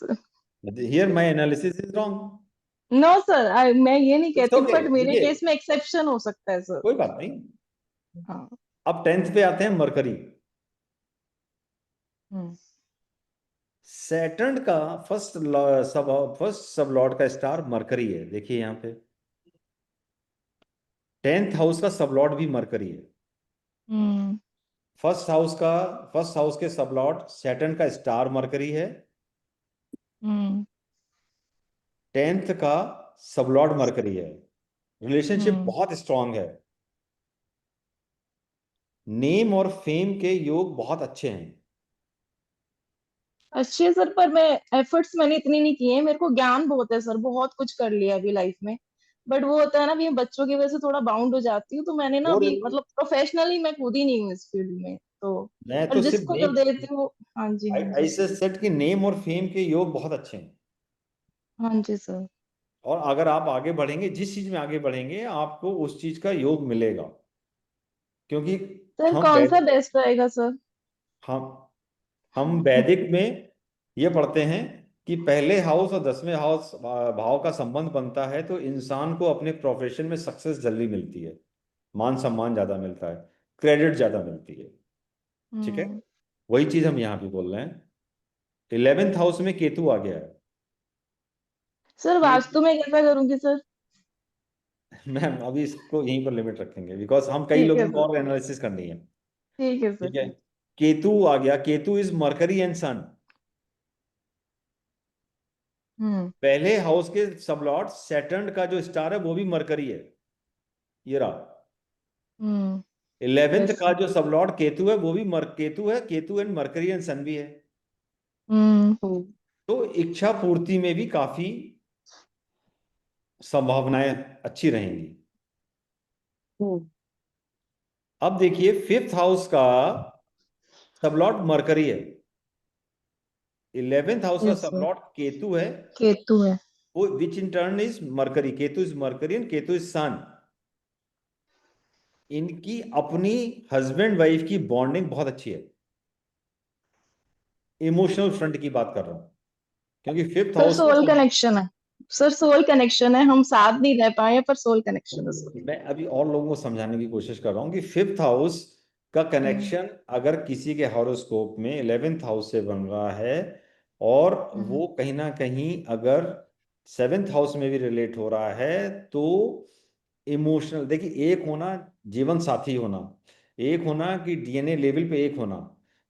Here my analysis is wrong. No sir, मैं ये नहीं इट्स कहती, ओके, बट मेरे देखिए केस में एक्सेप्शन हो सकता है सर। कोई बात नहीं। हाँ। अब 10th पे आते हैं मरकरी। हम्म सैटर्न का फर्स्ट सब लॉर्ड का स्टार मरकरी है, देखिए यहाँ पे 10th हाउस का सब लॉर्ड भी मरकरी है। हम्म फर्स्ट हाउस के सब लॉर्ड सैटर्न का स्टार मरकरी है। हम्म 10th का सब लॉर्ड मरकरी है। रिलेशनशिप हम्म बहुत स्ट्रांग है। नेम और फेम के योग बहुत अच्छे हैं। अच्छे सर, पर मैं एफर्ट्स मैंने इतनी नहीं किए हैं। मेरे को ज्ञान बहुत है सर, बहुत कुछ कर लिया अभी लाइफ में। बट वो होता है ना, अभी मैं बच्चों की वजह से थोड़ा बाउंड हो जाती हूँ, तो मैंने ना और अभी मतलब प्रोफेशनली मैं खुद ही नहीं हूँ इस फील्ड में तो। मैं पर तो सिर्फ जिसको जो नेम, देती हूँ। हाँ जी, हाँ जी। ऐसे सेट कि नेम और फेम के योग बहुत अच्छे हैं। हाँ जी सर। और अगर आप आगे बढ़ेंगे, जिस चीज में आगे बढ़ेंगे आपको उस चीज का योग मिलेगा। क्योंकि सर हम कौन सा वैदिक बेस्ट रहेगा सर? हम हम वैदिक में ये पढ़ते हैं कि पहले हाउस और 10वें हाउस भाव का संबंध बनता है तो इंसान को अपने प्रोफेशन में सक्सेस जल्दी मिलती है, मान सम्मान ज्यादा मिलता है, क्रेडिट ज्यादा मिलती है। ठीक है, हम्म वही चीज हम यहाँ भी बोल रहे हैं। 11th हाउस में केतु आ गया है। सर केतु वास्तु में कैसा करूंगी सर? मैम अभी इसको यहीं पर लिमिट रखेंगे, बिकॉज हम कई ठीक है लोगों को सर। और एनालिसिस करनी है। ठीक है सर, ठीक है, ठीक। केतु आ गया। केतु इज मरकरी एंड सन। पहले हाउस के सबलॉर्ड सैटर्न का जो स्टार है वो भी मरकरी है, ये रहा। हम्म 11th यस का सर। जो सबलॉर्ड केतु है वो भी केतु है। केतु एंड मरकरी एंड सन भी है। हम्म तो इच्छा पूर्ति में भी काफी संभावनाएं अच्छी रहेंगी। अब देखिए 5th हाउस का सबलॉर्ड मरकरी है। 11th हाउस का यस सर। सबलॉर्ड केतु है, केतु है। वो which in turn is Mercury. Ketu is Mercury and Ketu is Sun. इनकी अपनी हस्बैंड वाइफ की बॉन्डिंग बहुत अच्छी है। इमोशनल फ्रंट की बात कर रहा हूं, क्योंकि 5th सर हाउस का सोल कनेक्शन है। सर सोल कनेक्शन है, हम साथ नहीं रह पाए पर सोल कनेक्शन है सर। मैं अभी और लोगों को समझाने की कोशिश कर रहा हूँ कि 5th हाउस का हम्म कनेक्शन अगर किसी के हॉरोस्कोप में 11th हाउस से बन रहा है और हम्म वो कहीं ना कहीं अगर 7th हाउस में भी रिलेट हो रहा है तो इमोशनल, देखिए एक होना जीवन साथी होना, एक होना कि डीएनए लेवल पे एक होना,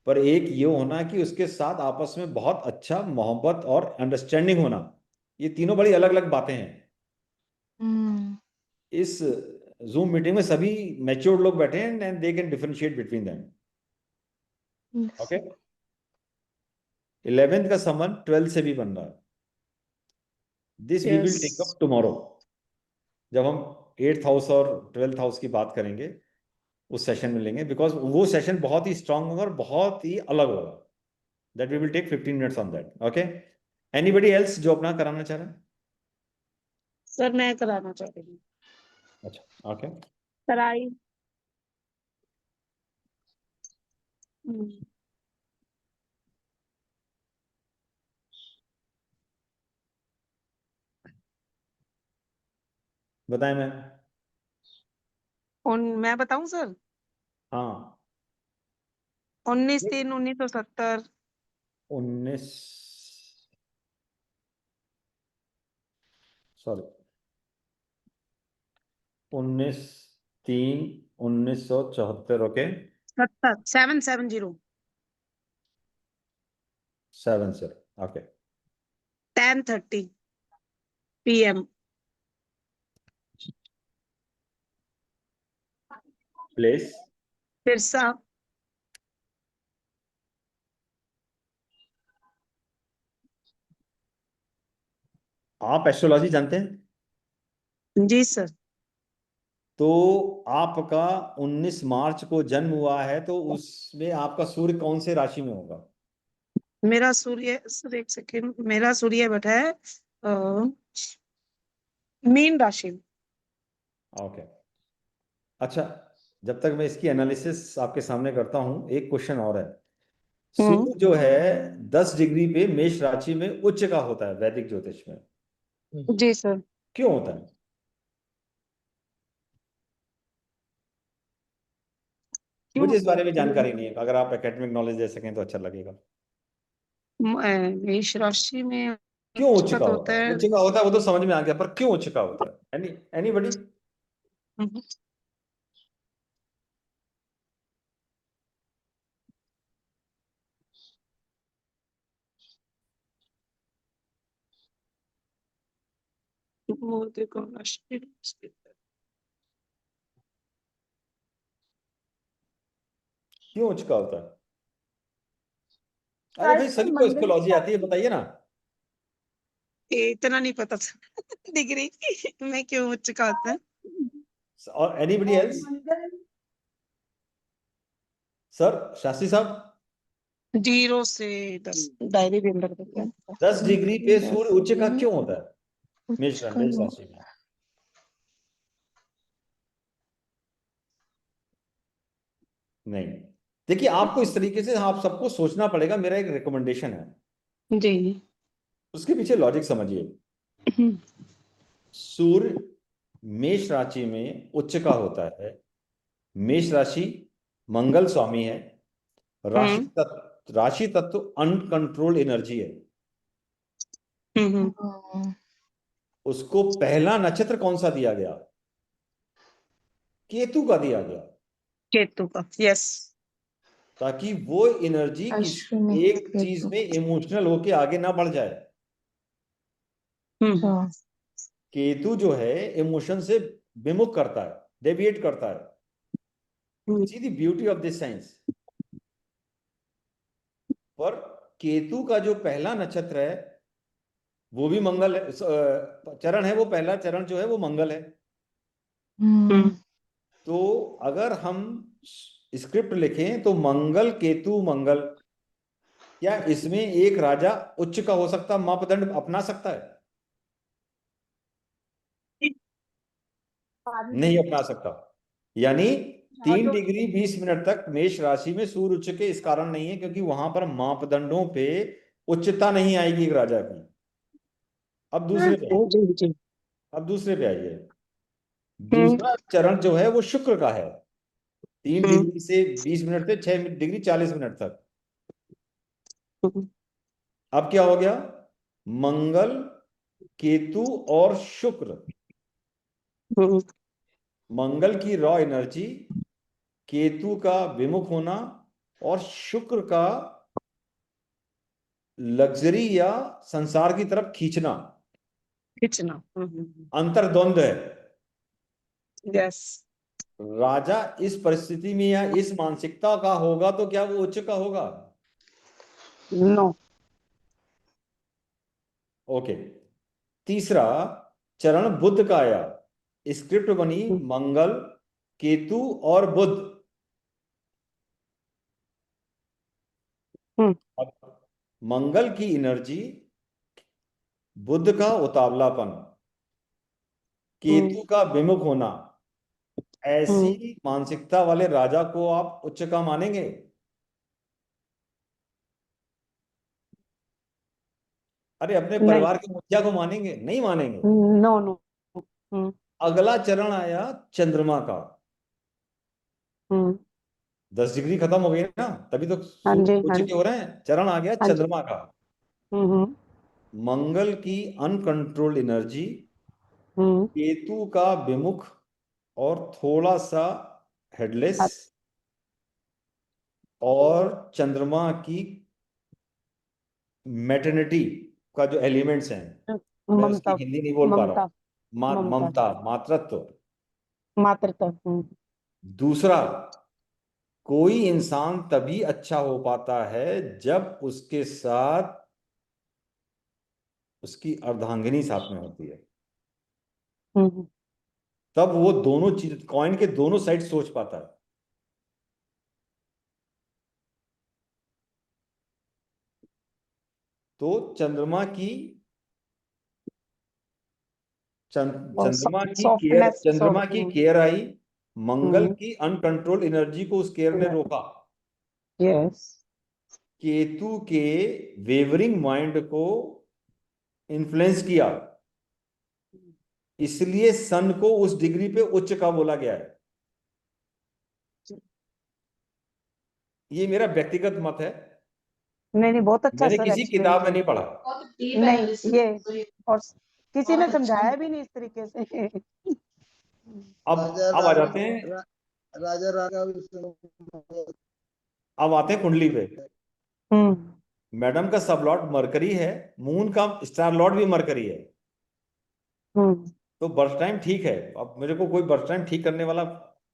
पर एक ये होना कि उसके साथ आपस में बहुत अच्छा मोहब्बत और अंडरस्टैंडिंग होना, ये तीनों बड़ी अलग अलग बातें हैं। हम्म इस जूम मीटिंग में सभी मैच्योर्ड लोग बैठे हैं and they can differentiate between them. Yes okay, 11th का संबंध 12th से भी बन रहा है। This we will take up yes. Tomorrow, जब हम 8th हाउस और 12th हाउस की बात करेंगे उस सेशन में लेंगे, बिकॉज वो सेशन बहुत ही स्ट्रांग होगा और बहुत ही अलग होगा। That we will take 15 minutes on that. Okay, anybody else जो अपना कराना चाह रहा है? सर मैं कराना चाह रही हूँ। अच्छा, ओके। कराई। हम्म, बताएं मैम। मैं बताऊं सर? हाँ, 19/3/1970। 19 sorry 19/3/1974। Okay 770 70। Okay 10:30 PM place Sirsa. आप एस्ट्रोलॉजी जानते हैं? जी सर। तो आपका 19 मार्च को जन्म हुआ है, तो उसमें आपका सूर्य कौन से राशि में होगा? मेरा सूर्य सर, एक सेकेंड, मेरा सूर्य बैठा है मीन राशि में। ओके अच्छा, जब तक मैं इसकी एनालिसिस आपके सामने करता हूं, एक क्वेश्चन और है। सूर्य जो है 10 डिग्री पे मेष राशि में उच्च का होता है वैदिक ज्योतिष में, जी सर। क्यों होता है? मुझे इस बारे में जानकारी नहीं है, अगर आप एकेडमिक नॉलेज दे सकें तो अच्छा लगेगा। मेष राशि में क्यों उच्च अच्छा का तो होता होता है? है। उच्च का होता है वो तो समझ में आ गया, पर क्यों उच्च का होता है? एनीबडी? वो देखो राशि। क्यों उच्च का होता है? अरे भाई, सभी को एस्ट्रोलॉजी आती है, बताइए ना। इतना नहीं पता था डिग्री में क्यों उच्च का होता है। और एनीबडी एल्स? सर, शास्त्री साहब? 0 से 10 डायरी भी अंदर देते हैं। 10 डिग्री पे सूर्य उच्च का क्यों होता है मेष उच्च का राशि में? नहीं, देखिए आपको इस तरीके से आप सबको सोचना पड़ेगा। मेरा एक रिकमेंडेशन है, जी। उसके पीछे लॉजिक समझिए। सूर्य मेष राशि में उच्च का होता है। मेष राशि मंगल स्वामी है। राशि तत्व अनकंट्रोल्ड एनर्जी है। उसको पहला नक्षत्र कौन सा दिया गया? केतु का दिया गया, केतु का। यस। ताकि वो एनर्जी किसी एक चीज में इमोशनल होके आगे ना बढ़ जाए। केतु जो है इमोशन से विमुख करता है, डेविएट करता है। See the beauty of this science. पर केतु का जो पहला नक्षत्र है वो भी मंगल है, चरण है, वो पहला चरण जो है वो मंगल है। तो अगर हम स्क्रिप्ट लिखें तो मंगल केतु मंगल, क्या इसमें एक राजा उच्च का हो सकता, मापदंड अपना सकता है? नहीं अपना सकता। यानी 3 डिग्री 20 मिनट तक मेष राशि में सूर्य उच्च के इस कारण नहीं है क्योंकि वहां पर मापदंडों पे उच्चता नहीं आएगी एक राजा की। अब दूसरे पे अब दूसरे पे आइए। दूसरा चरण जो है वो शुक्र का है, 3 डिग्री से 20 मिनट से 6 डिग्री 40 मिनट तक। अब क्या हो गया? मंगल केतु और शुक्र। मंगल की रॉ एनर्जी, केतु का विमुख होना और शुक्र का लग्जरी या संसार की तरफ खींचना अंतर्द्वंद है। यस। राजा इस परिस्थिति में या इस मानसिकता का होगा तो क्या वो उच्च का होगा? नो। ओके। तीसरा चरण बुध का आया, स्क्रिप्ट बनी मंगल केतु और बुध। अब मंगल की एनर्जी, बुध का उतावलापन, केतु का विमुख होना, ऐसी मानसिकता वाले राजा को आप उच्च का मानेंगे? अरे अपने परिवार के मुखिया को मानेंगे? नहीं मानेंगे। No no. अगला चरण आया चंद्रमा का। 10 डिग्री खत्म हो गई ना, तभी तो सूर्य उच्च के हो रहे हैं। चरण आ गया चंद्रमा का। मंगल की अनकंट्रोल्ड एनर्जी, केतु का विमुख और थोड़ा सा हेडलेस और चंद्रमा की मैटरनिटी का जो एलिमेंट्स हैं, मैं उसकी ममता, हिंदी नहीं बोल पा रहा ममता, हूँ, ममता, ममता, मातृत्व। मातृत्व। दूसरा, कोई इंसान तभी अच्छा हो पाता है जब उसके साथ उसकी अर्धांगिनी साथ में होती है, तब वो दोनों चीज कॉइन के दोनों साइड सोच पाता है। तो चंद्रमा की चंद्रमा की केयर, सॉफ्टनेस, चंद्रमा सॉफ्ट। की केयर आई, मंगल की अनकंट्रोल एनर्जी को उस केयर ने रोका, यस। केतु के वेवरिंग माइंड को इन्फ्लुएंस किया, इसलिए सन को उस डिग्री पे उच्च का बोला गया है। ये मेरा व्यक्तिगत मत है, नहीं नहीं, बहुत अच्छा मैंने सर किसी किताब में एक्सप्लेन नहीं पढ़ा। किया। नहीं ये, और किसी ने समझाया भी नहीं इस तरीके से। अब आ जाते हैं, राजा राजा अब आते हैं कुंडली पे। हम्म मैडम का सब लॉर्ड मरकरी है, मून का स्टार लॉर्ड भी मरकरी है, हम्म तो बर्थ टाइम ठीक है। अब मेरे को कोई बर्थ टाइम ठीक करने वाला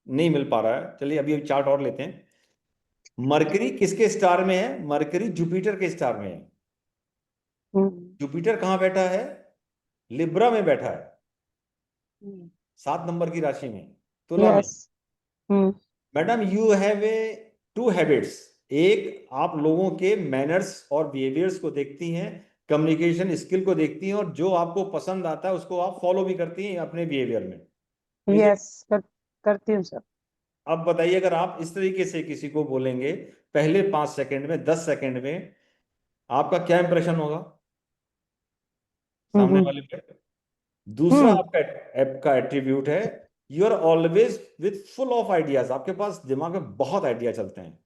नहीं मिल पा रहा है, चलिए अभी चार्ट और लेते हैं। मरकरी किसके स्टार में है? मरकरी जुपिटर के स्टार में है। जुपिटर कहाँ बैठा है? लिब्रा में बैठा है, 7 नंबर की राशि में, तुला में। Yes. Hmm madam you have a 2 habits, एक आप लोगों के मैनर्स और बिहेवियर्स को देखती हैं, कम्युनिकेशन स्किल को देखती हैं, और जो आपको पसंद आता है उसको आप फॉलो भी करती हैं अपने बिहेवियर में। Is it? यस, करती हूँ सर। अब बताइए, अगर आप इस तरीके से किसी को बोलेंगे पहले 5 सेकंड में, 10 सेकंड में, आपका क्या इंप्रेशन होगा सामने वाले पे? दूसरा आपका आपका एट्रीब्यूट है, you are always with full of ideas, आपके पास दिमाग में बहुत आइडिया चलते हैं।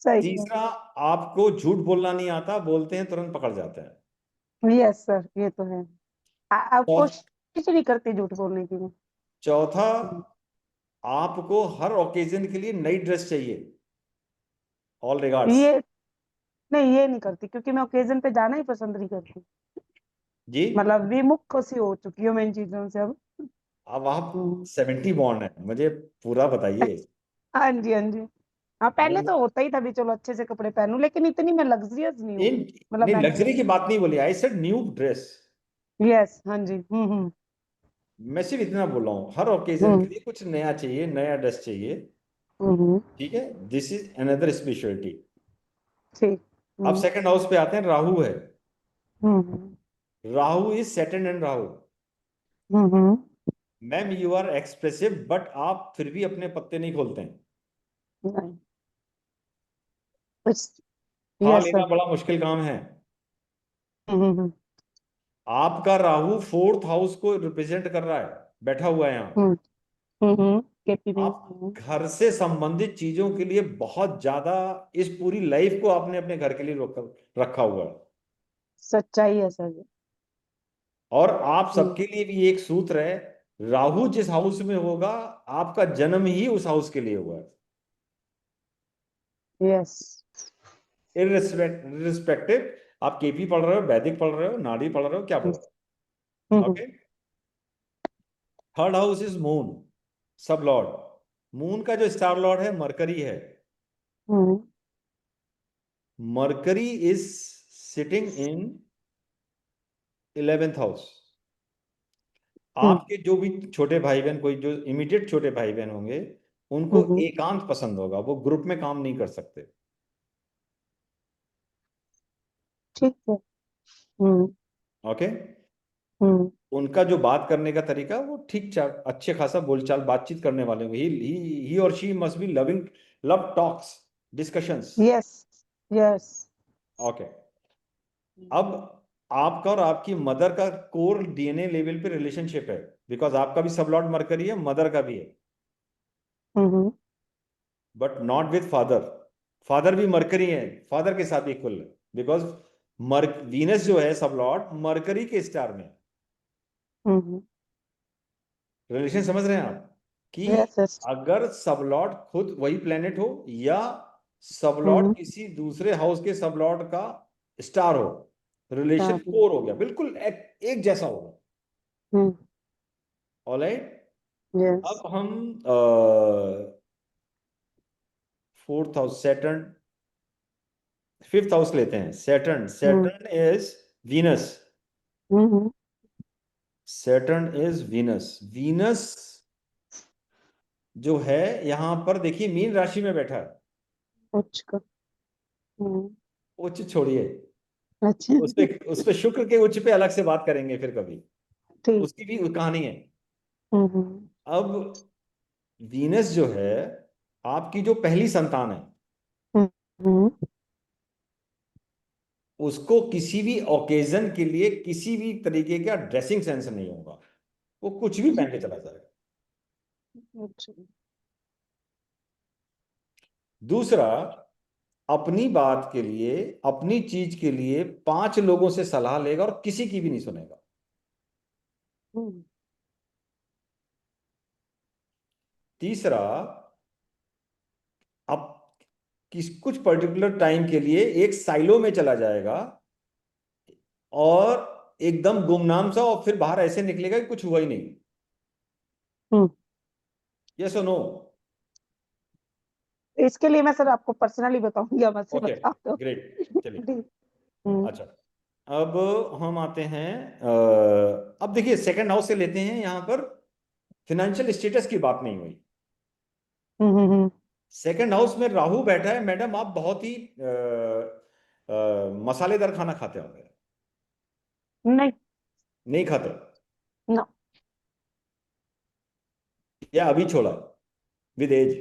सही तीसरा, आपको झूठ बोलना नहीं आता, बोलते हैं तुरंत पकड़ जाते हैं। है। यस सर, ये तो है। आप और कोशिश नहीं करती झूठ बोलने की। चौथा, आपको हर ओकेजन के लिए नई ड्रेस चाहिए। ऑल रिगार्ड्स ये नहीं, ये नहीं करती, क्योंकि मैं ओकेजन पे जाना ही पसंद नहीं करती। जी। मतलब विमुख सी हो चुकी हूँ मैं इन चीजों से अब। अब आप 70 बॉर्न है, मुझे पूरा बताइए। हाँ जी, हाँ जी। हाँ, पहले तो होता ही था भी, चलो अच्छे से कपड़े पहनूं, लेकिन इतनी मैं लग्जरियस नहीं हूँ। मतलब नहीं, मैं, लग्जरी की बात नहीं बोली, I said new dress. Yes, हाँ जी। मैं सिर्फ इतना बोल रहा हूँ, हर ओकेजन के लिए कुछ नया चाहिए, नया ड्रेस चाहिए। ठीक है, दिस इज अनदर स्पेशलिटी। ठीक। अब सेकंड हाउस पे आते हैं, राहु है। Hmm Rahu is Saturn and Rahu. Ma'am you are expressive, but आप फिर भी अपने पत्ते नहीं खोलते हैं। नहीं, हाँ, यस लेना सर। बड़ा मुश्किल काम है। आपका राहु 4th हाउस को रिप्रेजेंट कर रहा है, बैठा हुआ है यहाँ। केपी में। आप घर से संबंधित चीजों के लिए बहुत ज्यादा, इस पूरी लाइफ को आपने अपने घर के लिए रखा हुआ है। सच्चाई है सर। और आप सबके लिए भी एक सूत्र है, राहु जिस हाउस में होगा, आपका जन्म ही उस हाउस के लिए हुआ है। यस। इररिस्पेक्टिव आप केपी पढ़ रहे हो, वैदिक पढ़ रहे हो, नाड़ी पढ़ रहे हो, क्या पढ़ रहे हो। Okay. Third house is moon, सब लॉर्ड। मून का जो स्टार लॉर्ड है मरकरी है। Mercury is sitting in 11th house. आपके जो भी छोटे भाई बहन, कोई जो इमीडिएट छोटे भाई बहन होंगे, उनको एकांत पसंद होगा, वो ग्रुप में काम नहीं कर सकते। ठीक है। ओके। हम्म उनका जो बात करने का तरीका, वो ठीक ठाक अच्छे खासा बोलचाल बातचीत करने वाले होंगे। ही और she must be loving, love talks, discussions. Yes, yes. Okay. अब आपका और आपकी मदर का कोर डीएनए लेवल पे रिलेशनशिप है, बिकॉज आपका भी सब लॉर्ड मरकरी है, मदर का भी है, but not with father. Father भी मरकरी है, फादर के साथ इक्वल है, बिकॉज वीनस जो है सबलॉट मरकरी के स्टार में। रिलेशन समझ रहे हैं आप कि यस यस अगर सबलॉट खुद वही प्लेनेट हो या सबलॉट किसी दूसरे हाउस के सबलॉट का स्टार हो, रिलेशन 4 हो गया, बिल्कुल एक जैसा होगा। ऑलराइट, यस अब हम 4th house Saturn, 5th house लेते हैं। Saturn is Venus, Saturn is Venus. Venus जो है यहां पर देखिए मीन राशि में बैठा है। अच्छा उच्च छोड़िए, अच्छा उस पे शुक्र के उच्च पे अलग से बात करेंगे फिर कभी, ठीक उसकी भी कहानी है। हम्म अब वीनस जो है आपकी जो पहली संतान है, हम्म उसको किसी भी ओकेजन के लिए किसी भी तरीके का ड्रेसिंग सेंस नहीं होगा, वो कुछ भी पहन के चला जाएगा। अच्छा दूसरा, अपनी बात के लिए, अपनी चीज के लिए 5 लोगों से सलाह लेगा और किसी की भी नहीं सुनेगा। तीसरा, अब कुछ पर्टिकुलर टाइम के लिए एक साइलो में चला जाएगा और एकदम गुमनाम सा, और फिर बाहर ऐसे निकलेगा कि कुछ हुआ ही नहीं। यस और नो? इसके लिए मैं सर आपको पर्सनली बताऊंगी, मैं से ओके, बता दो ग्रेट, चलिए। ठीक अच्छा, अब हम आते हैं अब देखिए सेकंड हाउस से लेते हैं। यहां पर फिनेंशियल स्टेटस की बात नहीं हुई। सेकंड हाउस में राहु बैठा है। मैडम आप बहुत ही मसालेदार खाना खाते होंगे। नहीं नहीं खाते ना या अभी छोड़ा विद एज?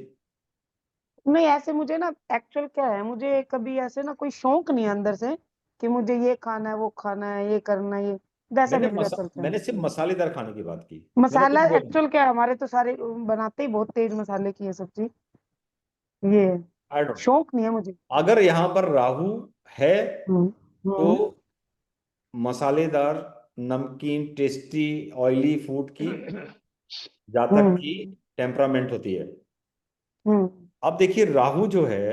नहीं, ऐसे मुझे ना एक्चुअल क्या है, मुझे कभी ऐसे ना कोई शौक नहीं है अंदर से कि मुझे ये खाना है वो खाना है ये करना है, ये वैसा नहीं मुझे चलता है। मैंने सिर्फ मसालेदार खाने की बात की। मैंने मसाला कुछ बोला नहीं। एक्चुअल क्या है, हमारे तो सारे बनाते ही बहुत तेज मसाले की है सब्जी, ये है। आई डोंट, शौक नहीं है मुझे। अगर यहां पर राहु है हम्म तो हम्म मसालेदार, नमकीन, टेस्टी, ऑयली फूड की जातक की हम्म टेम्परामेंट होती है। हम्म अब देखिए राहु जो है,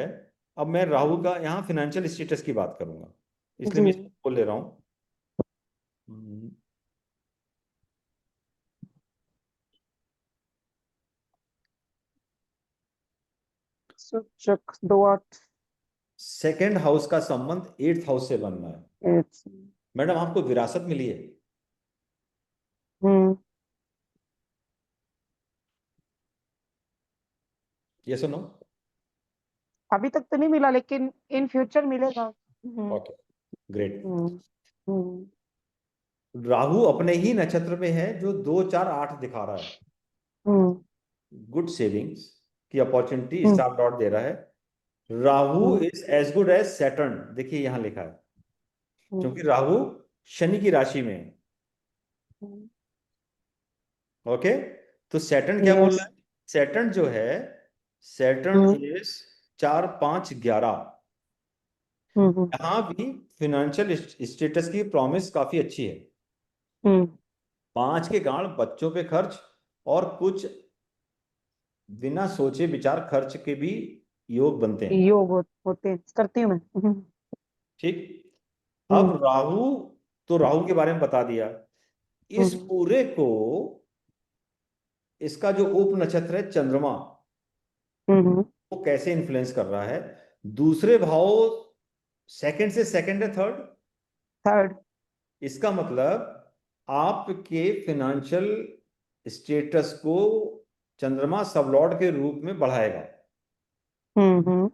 अब मैं राहु का यहाँ फिनेंशियल स्टेटस की बात करूंगा, इसलिए जी मैं इसको बोल ले रहा हूँ। सूचक 2 8 सेकंड हाउस का संबंध 8th हाउस से बनना है। 8 मैडम आपको विरासत मिली है। हम्म ये सुनो। अभी तक तो नहीं मिला लेकिन इन फ्यूचर मिलेगा। Okay, great. हम्म हम्म राहु अपने ही नक्षत्र में है जो 2 4 8 दिखा रहा है। हम्म गुड सेविंग्स की अपॉर्चुनिटी हम्म स्टार डॉट दे रहा है। Rahu hmm is as good as Saturn, देखिए यहां लिखा है, क्योंकि हम्म राहु शनि की राशि में है। ओके, तो सैटर्न क्या बोल यस रहा है? सैटर्न जो है, सैटर्न इज 4 5 11। हम्म यहां भी फिनेंशियल स्टेटस की प्रॉमिस काफी अच्छी है। हम्म 5 के कारण बच्चों पे खर्च और कुछ बिना सोचे विचार खर्च के भी योग बनते हैं। होते हैं, करती हूँ मैं। ठीक, अब हम्म राहु, तो राहु के बारे में बता दिया। इस हम्म पूरे को, इसका जो उप नक्षत्र है चंद्रमा, हम्म वो कैसे इन्फ्लुएंस कर रहा है? दूसरे भाव, सेकंड से सेकंड है थर्ड। थर्ड इसका मतलब आपके फिनेंशियल स्टेटस को चंद्रमा सबलॉर्ड के रूप में बढ़ाएगा। हम्म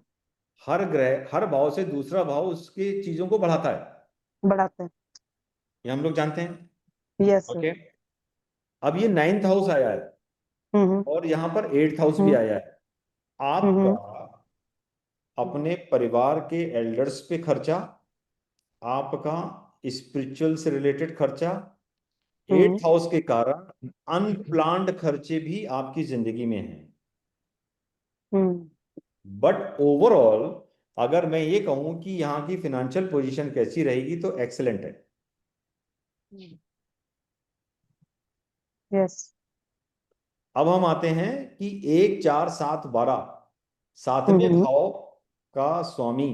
हर ग्रह, हर भाव से दूसरा भाव उसकी चीजों को बढ़ाता है, बढ़ाते हैं। ये हम लोग जानते हैं। Yes sir. ओके, अब ये 9th हाउस आया है हम्म और यहां पर 8th हाउस भी हम्म आया है। आपका हम्म अपने परिवार के एल्डर्स पे खर्चा, आपका स्पिरिचुअल से रिलेटेड खर्चा, 8th हाउस के कारण अनप्लान्ड खर्चे भी आपकी जिंदगी में हैं। हम्म बट ओवरऑल अगर मैं ये कहूं कि यहाँ की फिनेंशियल पोजीशन कैसी रहेगी तो एक्सेलेंट है। यस। अब हम आते हैं कि 1 4 7 12 सातवें भाव का स्वामी,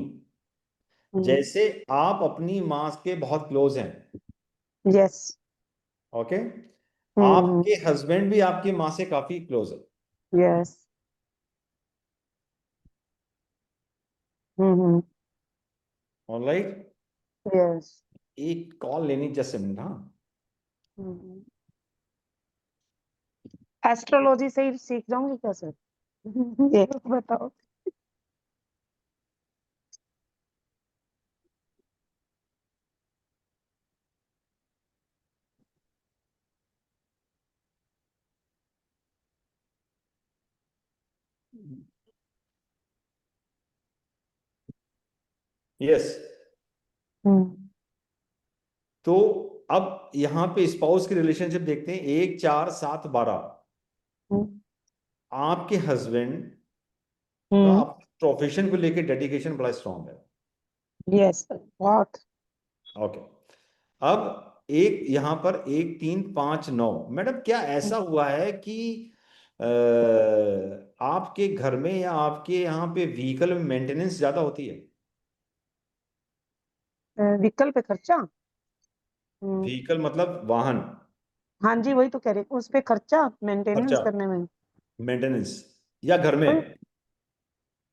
जैसे आप अपनी माँ के बहुत क्लोज हैं, यस। ओके, आपके हस्बैंड भी आपकी माँ से काफी क्लोज है, यस। ऑलराइट। यस। एक कॉल लेनी, जस्ट मिनट। हाँ, एस्ट्रोलॉजी से ही सीख जाऊंगी क्या सर? ये बताओ। यस। तो अब यहाँ पे स्पाउस की रिलेशनशिप देखते हैं। 1 4 7 12 आपके हस्बैंड का अपने प्रोफेशन को लेके डेडिकेशन बड़ा स्ट्रांग है। यस बहुत। ओके, अब एक यहाँ पर 1 3 5 9, मैडम क्या ऐसा हुआ है कि आपके घर में या आपके यहाँ पे व्हीकल में मेंटेनेंस ज्यादा होती है? व्हीकल पे खर्चा। व्हीकल मतलब वाहन, हाँ जी, वही तो कह रही हूँ, उस पे खर्चा मेंटेनेंस खर्चा, करने में। मेंटेनेंस, या घर में?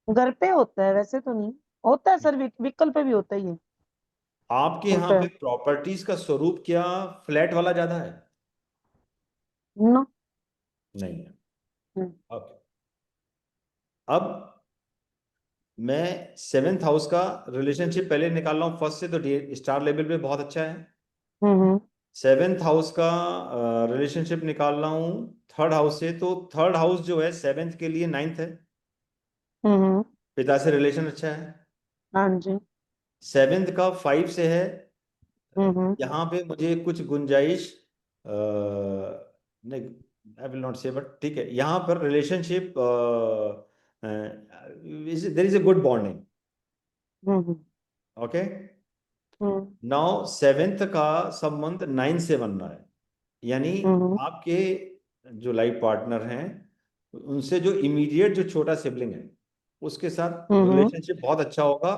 घर पे होता है, वैसे तो नहीं होता है सर, व्हीकल पे भी होता ही है। आपके यहाँ होता पे है। प्रॉपर्टीज का स्वरूप क्या फ्लैट वाला ज्यादा है? नो। नहीं है। ओके, अब मैं 7th हाउस का रिलेशनशिप पहले निकाल रहा हूँ फर्स्ट से, तो स्टार लेवल पे बहुत अच्छा है। 7th हाउस का रिलेशनशिप निकाल रहा हूँ 3rd हाउस से, तो 3rd हाउस जो है 7th के लिए 9th है, पिता से रिलेशन अच्छा है। हाँ जी। 7th का 5 से है, यहाँ पे मुझे कुछ गुंजाइश नहीं, I will not say, but ठीक है, यहाँ पर relationship there is a good bonding. Okay, now 7th का संबंध 9 से बन रहा है, यानी आपके जो लाइफ पार्टनर हैं उनसे जो इमीडिएट जो छोटा सिबलिंग है उसके साथ रिलेशनशिप बहुत अच्छा होगा।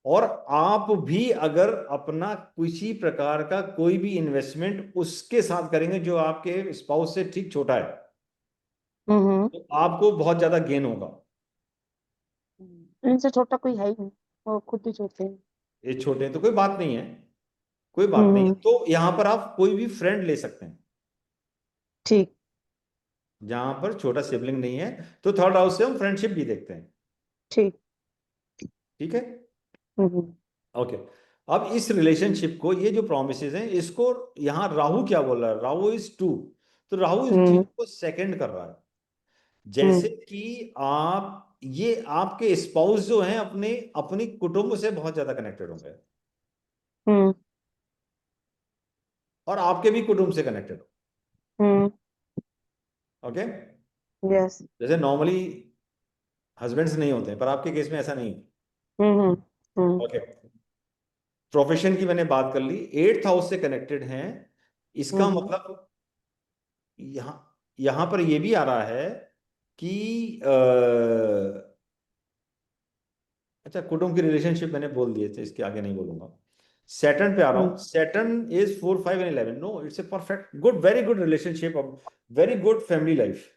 और आप भी अगर अपना किसी प्रकार का कोई भी इन्वेस्टमेंट उसके साथ करेंगे जो आपके स्पाउस से ठीक छोटा है, तो आपको बहुत ज्यादा गेन होगा। इनसे छोटा कोई है ही नहीं, वो खुद ही छोटे हैं। ये छोटे हैं तो कोई बात नहीं है, कोई बात नहीं है। तो यहाँ पर आप कोई भी फ्रेंड ले सकते हैं ठीक। जहां पर छोटा सिबलिंग नहीं है, तो 3rd हाउस से हम फ्रेंडशिप भी देखते हैं। ठीक। ठीक है, ओके। अब इस रिलेशनशिप को, ये जो प्रोमिसेस हैं, इसको यहाँ राहु क्या बोल रहा है? राहु इज 2, तो राहु इस चीज को सेकंड कर रहा है, जैसे कि आप, ये आपके स्पाउस जो हैं अपने अपनी कुटुंब से बहुत ज्यादा कनेक्टेड होंगे और आपके भी कुटुंब से कनेक्टेड हो। Okay, yes. जैसे नॉर्मली हस्बैंड्स नहीं होते हैं, पर आपके केस में ऐसा नहीं है। ओके, प्रोफेशन की मैंने बात कर ली, 8th हाउस से कनेक्टेड हैं, इसका मतलब यहां यहां पर ये भी आ रहा है कि अच्छा, कुटुंब की रिलेशनशिप मैंने बोल दिए थे, इसके आगे नहीं बोलूंगा। सैटर्न पे आ रहा हूं। Saturn is 4 5 and 11, no, it's a perfect good, very good relationship, very good family life.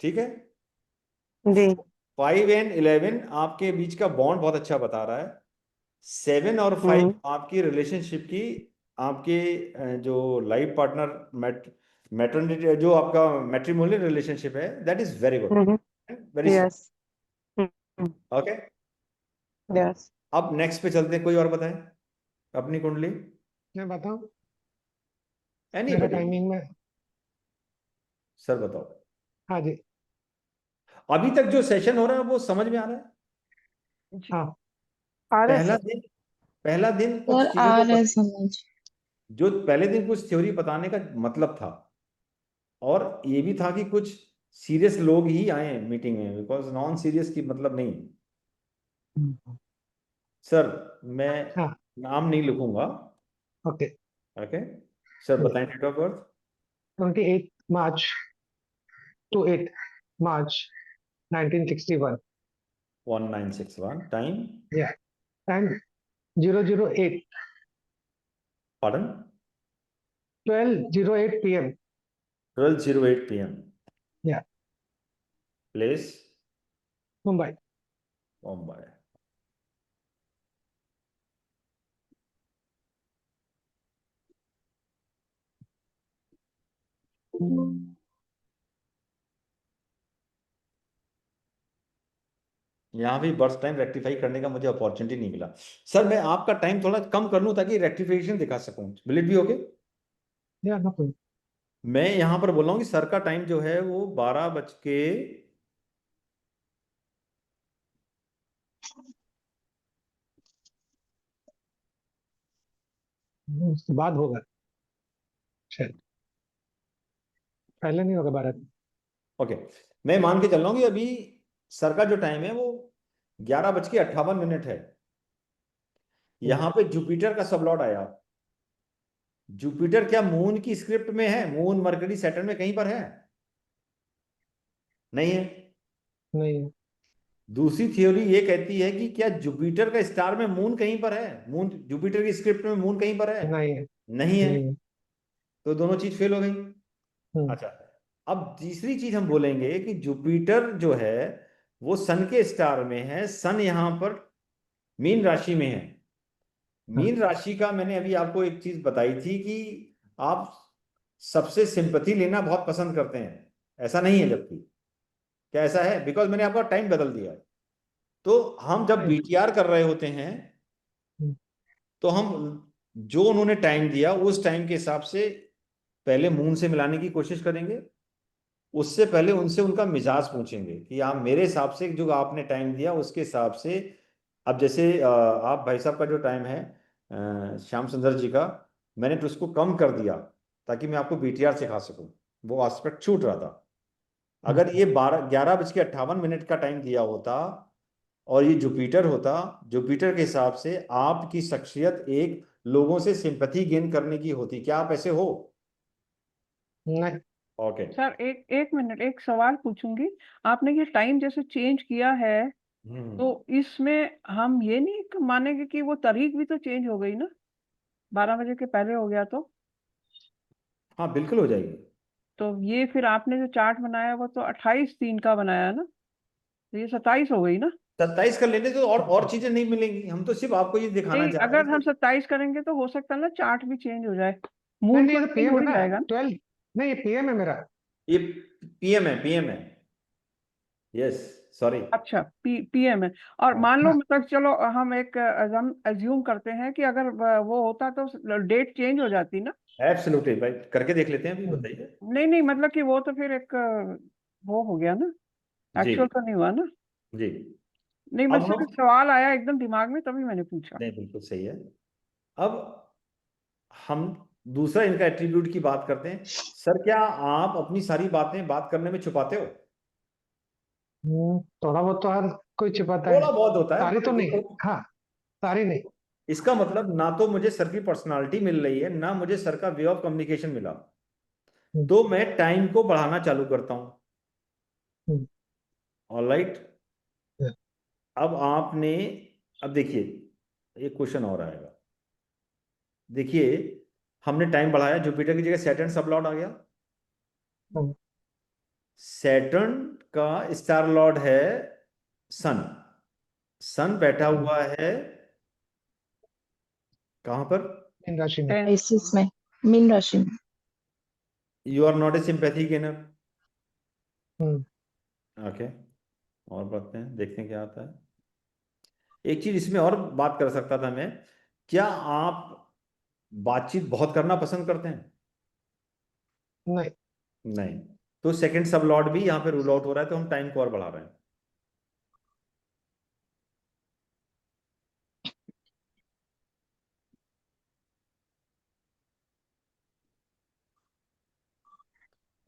ठीक है, जी। 5 एंड 11 आपके बीच का बॉन्ड बहुत अच्छा बता रहा है। 7 और 5 आपकी रिलेशनशिप की, आपके जो लाइफ पार्टनर मैटरनिटी, जो आपका मैट्रिमोनियल रिलेशनशिप है, that is very good, very yes. Okay. Yes. अब नेक्स्ट पे चलते हैं, कोई और बताएं अपनी कुंडली। मैं बताऊं? एनी मेरा बडी, टाइमिंग में। सर बताओ। हाँ जी। अभी तक जो सेशन हो रहा है वो समझ में आ रहा है? हाँ। आ रहा है पहला सर। दिन, पहला दिन सर कुछ आ चीजों को रहे समझ। जो पहले दिन कुछ थ्योरी बताने का मतलब था, और ये भी था कि कुछ सीरियस लोग ही आए मीटिंग में, बिकॉज नॉन सीरियस की मतलब नहीं। सर मैं हाँ नाम नहीं लिखूंगा। ओके। ओके सर, बताएं date of birth. 28 March to 8 March 1961. 1961 time. Yeah. And 008 pardon. 12:08 p.m. 12:08 PM। Yeah. Place Mumbai. Mumbai. यहाँ भी बर्थ टाइम रेक्टिफाई करने का मुझे अपॉर्चुनिटी नहीं मिला। सर मैं आपका टाइम थोड़ा कम कर लूं ताकि रेक्टिफिकेशन दिखा सकूं, will it be okay? Yeah, no problem. मैं यहाँ पर बोल रहा हूँ कि सर का टाइम जो है वो 12 बज के उसके बाद होगा शायद, पहले नहीं होगा 12 को। ओके, मैं मान के चल रहा हूँ कि अभी सर का जो टाइम है वो 11:58 है। यहाँ पे जुपिटर का सबलॉट आया। जुपिटर क्या मून की स्क्रिप्ट में है? मून मरकरी सैटर्न में कहीं पर है? नहीं है। नहीं है। दूसरी थ्योरी ये कहती है कि क्या जुपिटर का स्टार में मून कहीं पर है? मून जुपिटर की स्क्रिप्ट में मून कहीं पर है? नहीं है। नहीं है। नहीं है। तो दोनों चीज फेल हो गई। अच्छा, अब तीसरी चीज हम बोलेंगे कि जुपिटर जो है वो सन के स्टार में है। सन यहां पर मीन राशि में है। मीन राशि का मैंने अभी आपको एक चीज बताई थी कि आप सबसे सिंपैथी लेना बहुत पसंद करते हैं, ऐसा नहीं है? जबकि क्या ऐसा है? बिकॉज मैंने आपका टाइम बदल दिया है। तो हम जब बीटीआर कर रहे होते हैं तो हम जो उन्होंने टाइम दिया उस टाइम के हिसाब से पहले मून से मिलाने की कोशिश करेंगे। उससे पहले उनसे उनका मिजाज पूछेंगे कि आप मेरे हिसाब से जो आपने टाइम दिया उसके हिसाब से। अब जैसे आप भाई साहब का जो टाइम है श्याम सुंदर जी का, मैंने तो उसको कम कर दिया ताकि मैं आपको बीटीआर सिखा सकूं। वो एस्पेक्ट छूट रहा था। अगर ये 11:58 का टाइम दिया होता और ये जुपिटर होता, जुपिटर के हिसाब से आपकी शख्सियत एक लोगों से सिंपैथी गेन करने की होती। क्या आप ऐसे हो? नहीं। ओके। सर एक एक मिनट, एक सवाल पूछूंगी। आपने ये टाइम जैसे चेंज किया है तो इसमें हम ये नहीं मानेंगे कि वो तारीख भी तो चेंज हो गई ना? 12 बजे के पहले हो गया तो हाँ बिल्कुल हो जाएगी। तो ये फिर आपने जो चार्ट बनाया वो तो 28/3 का बनाया ना, तो ये 27 हो गई ना? 27 कर लेने तो और चीजें नहीं मिलेंगी। हम तो सिर्फ आपको ये दिखाना नहीं, चाह रहे अगर हैं हम कि 27 करेंगे तो हो सकता है ना चार्ट भी चेंज हो जाए। नहीं मून नहीं, तो ये तो चेंज पीएम हो है ही ना, जाएगा ना? 12। नहीं, ये पीएम है मेरा। ये पीएम है, पीएम है। Yes, sorry. अच्छा, पीएम है। और मान लो मतलब चलो हम एक एज्यूम करते हैं कि अगर वो होता तो डेट चेंज हो जाती ना? एब्सोल्युटली भाई, करके देख लेते हैं अभी, बताइए। नहीं नहीं, मतलब कि वो तो फिर एक वो हो गया ना, जी एक्चुअल तो नहीं हुआ ना? जी। नहीं, अब मुझसे हम, कुछ सवाल आया एकदम दिमाग में तभी मैंने पूछा। नहीं बिल्कुल सही है। अब हम दूसरा इनका एट्रीब्यूट की बात करते हैं। सर क्या आप अपनी सारी बातें बात करने में छुपाते हो? थोड़ा बहुत तो हर कोई छिपाता है। थोड़ा बहुत होता है, सारी बट तो नहीं। देखो हाँ, सारी नहीं। इसका मतलब ना तो मुझे सर की पर्सनालिटी मिल रही है ना मुझे सर का वे ऑफ कम्युनिकेशन मिला। तो मैं टाइम को बढ़ाना चालू करता हूं। ऑलराइट। अब आपने, अब देखिए एक क्वेश्चन और आएगा। देखिए हमने टाइम बढ़ाया, जुपिटर की जगह सैटर्न सब लॉर्ड आ गया। सैटर्न का स्टार लॉर्ड है सन। सन बैठा हुआ है कहां पर? मीन राशि में। आइसिस में, मीन राशि में। You are not a sympathy gainer. Hmm. Okay, और बढ़ते हैं, देखते हैं क्या आता है। एक चीज इसमें और बात कर सकता था मैं, क्या आप बातचीत बहुत करना पसंद करते हैं? नहीं। नहीं। तो सेकंड सब लॉर्ड भी यहाँ पे रूल आउट हो रहा है, तो हम टाइम को और बढ़ा रहे हैं।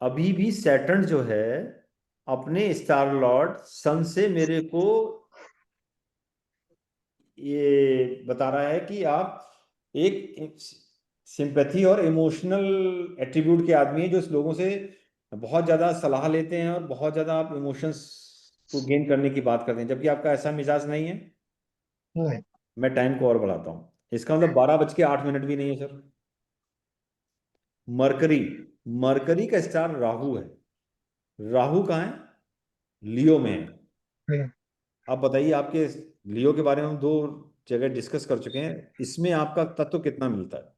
अभी भी सैटर्न जो है अपने स्टार लॉर्ड सन से मेरे को ये बता रहा है कि आप एक सिंपैथी और इमोशनल एट्रीब्यूट के आदमी हैं, जो इस लोगों से बहुत ज्यादा सलाह लेते हैं और बहुत ज्यादा आप इमोशंस को गेन करने की बात करते हैं, जबकि आपका ऐसा मिजाज नहीं है। नहीं। मैं टाइम को और बढ़ाता हूँ, इसका मतलब 12:08 भी नहीं है सर। मरकरी, मरकरी का स्टार राहु है। राहु कहाँ है? लियो में है। नहीं। आप बताइए, आपके लियो के बारे में हम 2 जगह डिस्कस कर चुके हैं, इसमें आपका तत्व कितना मिलता है?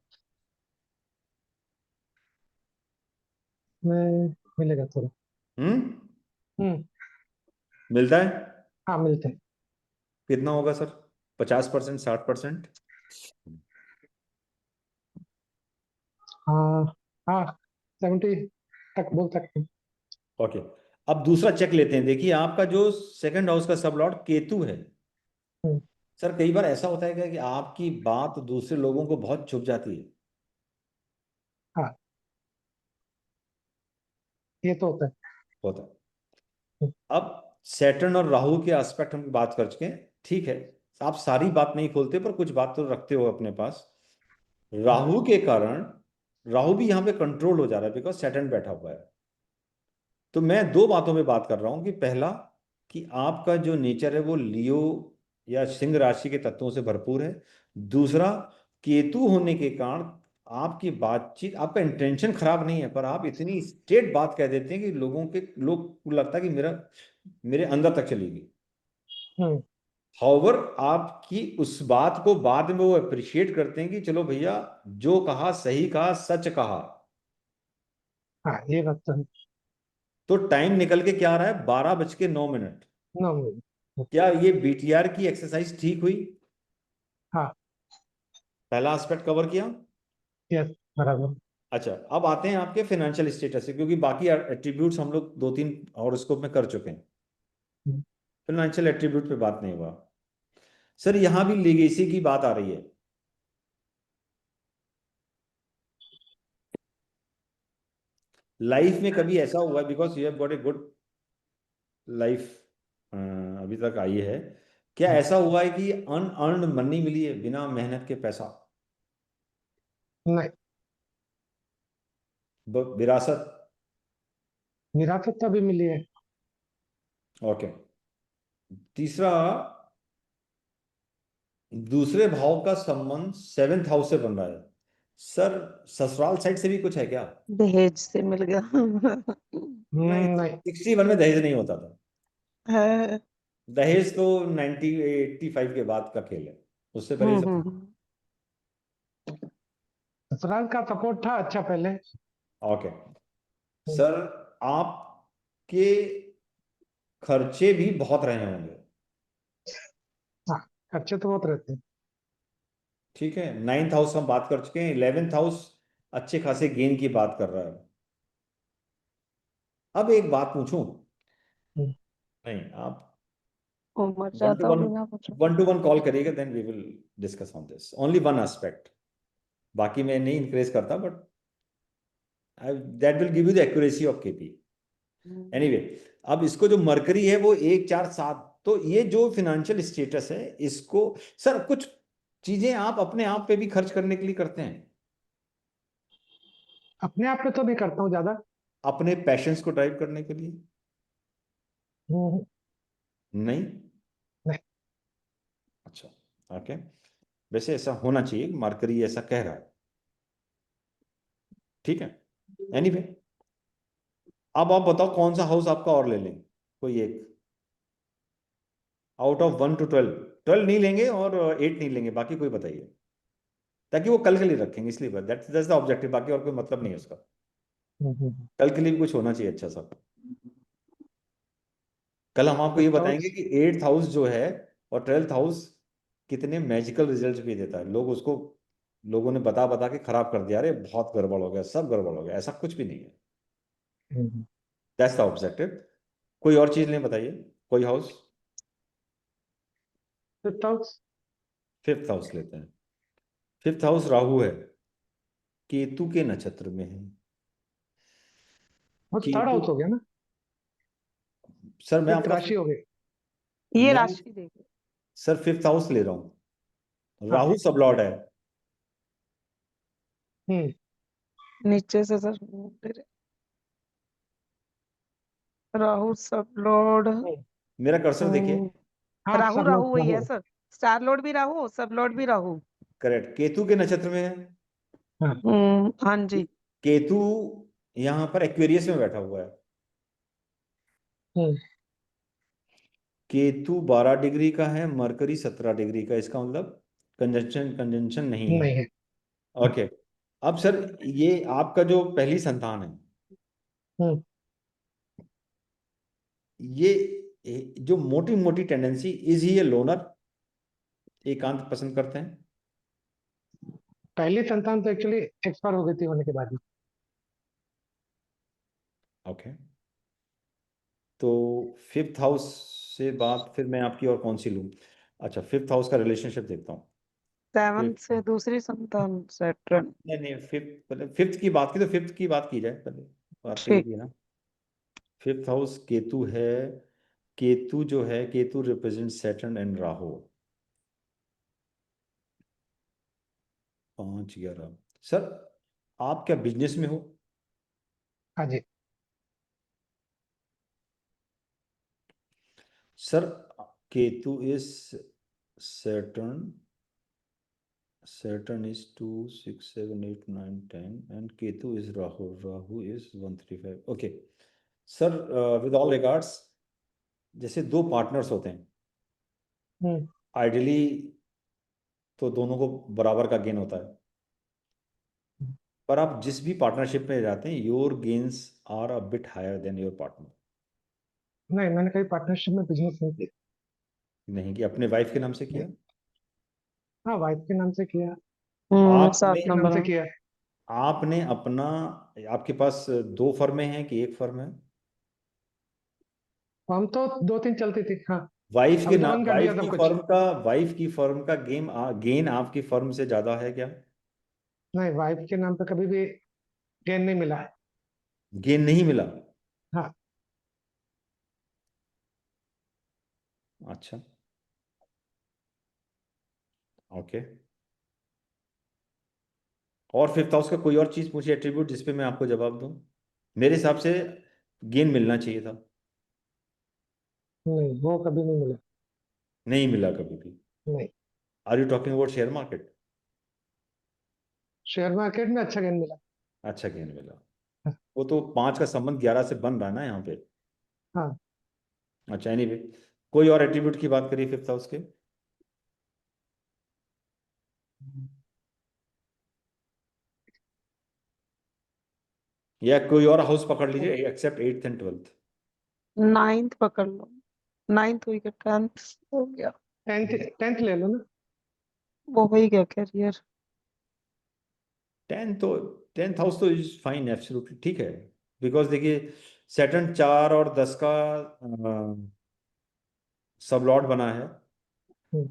मैं मिलेगा थोड़ा। हम्म, हम्म। मिलता है। हाँ मिलते हैं। कितना होगा सर? 50%, 60%? हाँ हाँ 70 तक बोल सकते हैं। ओके, अब दूसरा चेक लेते हैं। देखिए, आपका जो सेकंड हाउस का सब लॉर्ड केतु है। हम्म। सर कई बार ऐसा होता है क्या कि आपकी बात दूसरे लोगों को बहुत चुभ जाती है? हाँ ये तो होता है। होता है। हम्म। अब सैटर्न और राहु के एस्पेक्ट हम बात कर चुके हैं, ठीक है। आप सारी बात नहीं खोलते, पर कुछ बात तो रखते हो अपने पास। राहु के कारण राहु भी यहाँ पे कंट्रोल हो जा रहा है, बिकॉज सैटर्न बैठा हुआ है। तो मैं 2 बातों पे बात कर रहा हूं कि पहला, कि आपका जो नेचर है वो लियो या सिंह राशि के तत्वों से भरपूर है। दूसरा, केतु होने के कारण आपकी बातचीत, आपका इंटेंशन खराब नहीं है, पर आप इतनी स्ट्रेट बात कह देते हैं कि लोग को लगता है कि मेरे अंदर तक चलेगी। हम्म। हाउएवर आपकी उस बात को बाद में वो अप्रिशिएट करते हैं कि चलो भैया, जो कहा सही कहा, सच कहा। हाँ ये बात तो है। तो टाइम निकल के क्या आ रहा है? 12:09। 9 मिनट। क्या ये बीटीआर की एक्सरसाइज ठीक हुई? हाँ। पहला एस्पेक्ट कवर किया। यस बराबर। अच्छा, अब आते हैं आपके फाइनेंशियल स्टेटस से, क्योंकि बाकी एट्रीब्यूट्स हम लोग 2-3 हॉरोस्कोप में कर चुके हैं। हम्म। फाइनेंशियल एट्रीब्यूट पे बात नहीं हुआ। सर यहां भी लीगेसी की बात आ रही है। लाइफ में कभी ऐसा हुआ है, because you have got a good life अभी तक आई है, क्या ऐसा हुआ है कि अनअर्न्ड मनी मिली है, बिना मेहनत के पैसा? नहीं। विरासत? विरासत तो अभी मिली है। ओके। तीसरा, दूसरे भाव का संबंध 7th हाउस से बन रहा है। सर ससुराल साइड से भी कुछ है क्या? दहेज से मिल गया। नहीं, नहीं। 61 में दहेज नहीं होता था। है। दहेज तो 85 के बाद का खेल है, उससे पहले सब। हम्म। ससुराल का सपोर्ट था अच्छा पहले। ओके सर, आपके खर्चे भी बहुत रहे होंगे। हाँ खर्चे तो बहुत रहते हैं। ठीक है, 9th हाउस हम बात कर चुके हैं। 11th हाउस अच्छे खासे गेन की बात कर रहा है। अब एक बात पूछूं? हम्म। नहीं, आप ओ मर वन टू जाता वन बिना पूछे। 1-to-1 कॉल करिएगा, then we will discuss on this only one aspect. बाकी मैं नहीं इंक्रेज करता, but that will give you the accuracy of KP. Anyway, अब इसको जो मरकरी है वो 1-4-7, तो ये जो फिनेंशियल स्टेटस है, इसको सर कुछ चीजें आप अपने आप पे भी खर्च करने के लिए करते हैं? अपने आप पे तो नहीं करता हूँ ज्यादा। अपने पैशंस को ड्राइव करने के लिए? हम्म। नहीं? नहीं। अच्छा, ओके। वैसे ऐसा होना चाहिए, मरकरी ऐसा कह रहा है, ठीक है। एनीवे, अब आप बताओ कौन सा हाउस आपका और ले लें, कोई एक आउट ऑफ 1 to 12। 12 नहीं लेंगे और 8 नहीं लेंगे, बाकी कोई बताइए, ताकि वो कल के लिए रखेंगे, इसलिए दैट्स द ऑब्जेक्टिव, बाकी और कोई मतलब नहीं है उसका। कल के लिए भी कुछ होना चाहिए अच्छा सा। कल हम आपको ये बताएंगे कि 8th हाउस जो है और 12th हाउस कितने मैजिकल रिजल्ट भी देता है। लोगों ने बता बता के खराब कर दिया, अरे बहुत गड़बड़ हो गया, सब गड़बड़ हो गया, ऐसा कुछ भी नहीं है। That's the objective. कोई और चीज नहीं, बताइए कोई house. 5th house. 5th house लेते हैं। 5th हाउस राहु है, केतु के नक्षत्र में है। वो थर्ड केतु हाउस हो गया ना। सर मैं फिफ्थ आपका राशि हो गई। ये मैं राशि देखिए। सर 5th हाउस ले रहा हूँ, हाँ। राहु सब लॉर्ड है। नीचे से सर राहु सब लॉर्ड। मेरा कर्सर देखिए। हाँ राहु सब राहु लोग वही है राहु। सर। स्टार लॉर्ड भी राहु, सब लॉर्ड भी राहु। करेक्ट, केतु के नक्षत्र में है। हाँ जी। केतु यहाँ पर एक्वेरियस में बैठा हुआ है। केतु 12 डिग्री का है, मरकरी 17 डिग्री का, इसका मतलब कंजंक्शन नहीं है। नहीं है। ओके, अब सर ये आपका जो पहली संतान है, ये जो मोटी मोटी tendency, is he a loner, एकांत पसंद करते हैं? पहली संतान तो एक्चुअली एक्सपायर हो गई थी होने के बाद ही। ओके, तो 5th हाउस से बात फिर मैं आपकी और कौन सी लूं? अच्छा, 5th हाउस का रिलेशनशिप देखता हूँ। 7th से दूसरी संतान सैटर्न। नहीं, फिफ्थ की बात की तो 5th की बात की जाए पहले, बात तो ये ठीक। थी ना। 5th हाउस केतु है। केतु जो है, Ketu represent Saturn and Rahu. 5 11 सर, आप क्या बिजनेस में हो? हाँ जी। Sir Ketu is Saturn, Saturn is 2 6 7 8 9 10 and Ketu is Rahu. Rahu is 1 3 5. Okay, sir, with all regards, जैसे दो पार्टनर्स होते हैं, आइडियली तो दोनों को बराबर का गेन होता है, पर आप जिस भी पार्टनरशिप में जाते हैं, your gains are a bit higher than your partner. नहीं, मैंने कभी पार्टनरशिप में बिजनेस नहीं किया। नहीं कि अपने वाइफ के नाम से किया? हाँ, वाइफ के नाम से किया, आपने 7 के नाम नंबर से में। किया। आपने अपना, आपके पास दो फर्में हैं कि एक फर्म है? हम तो 2 3 चलती थी। हाँ, वाइफ के अभी तो नाम, बंद कर दिया सब कुछ। वाइफ की फर्म का गेन आपकी फर्म से ज्यादा है क्या? नहीं, वाइफ के नाम पे कभी भी गेन नहीं मिला है। गेन नहीं मिला? हाँ। अच्छा, ओके। और 5th हाउस का कोई और चीज पूछिए, एट्रीब्यूट, जिसपे मैं आपको जवाब दूं। मेरे हिसाब से गेन मिलना चाहिए था। नहीं, वो कभी नहीं मिला। नहीं मिला कभी भी? नहीं, are you talking about share market? Share market में अच्छा गेन मिला। अच्छा गेन मिला। वो तो 5 का संबंध 11 से बन रहा है ना यहाँ पे। हाँ। अच्छा, एनीवे, कोई और एट्रीब्यूट की बात करिए 5th हाउस के। या कोई और हाउस पकड़ लीजिए accept 8th and 12th। 9th पकड़ लो। 9th हुई क्या? 10th हो गया। 10th ले लो ना। वो हो ही गया कैरियर। 10th हाउस तो इज फाइन, एब्सोल्युटली ठीक है। बिकॉज देखिए, सैटर्न 4 और 10 का सब लॉर्ड बना है।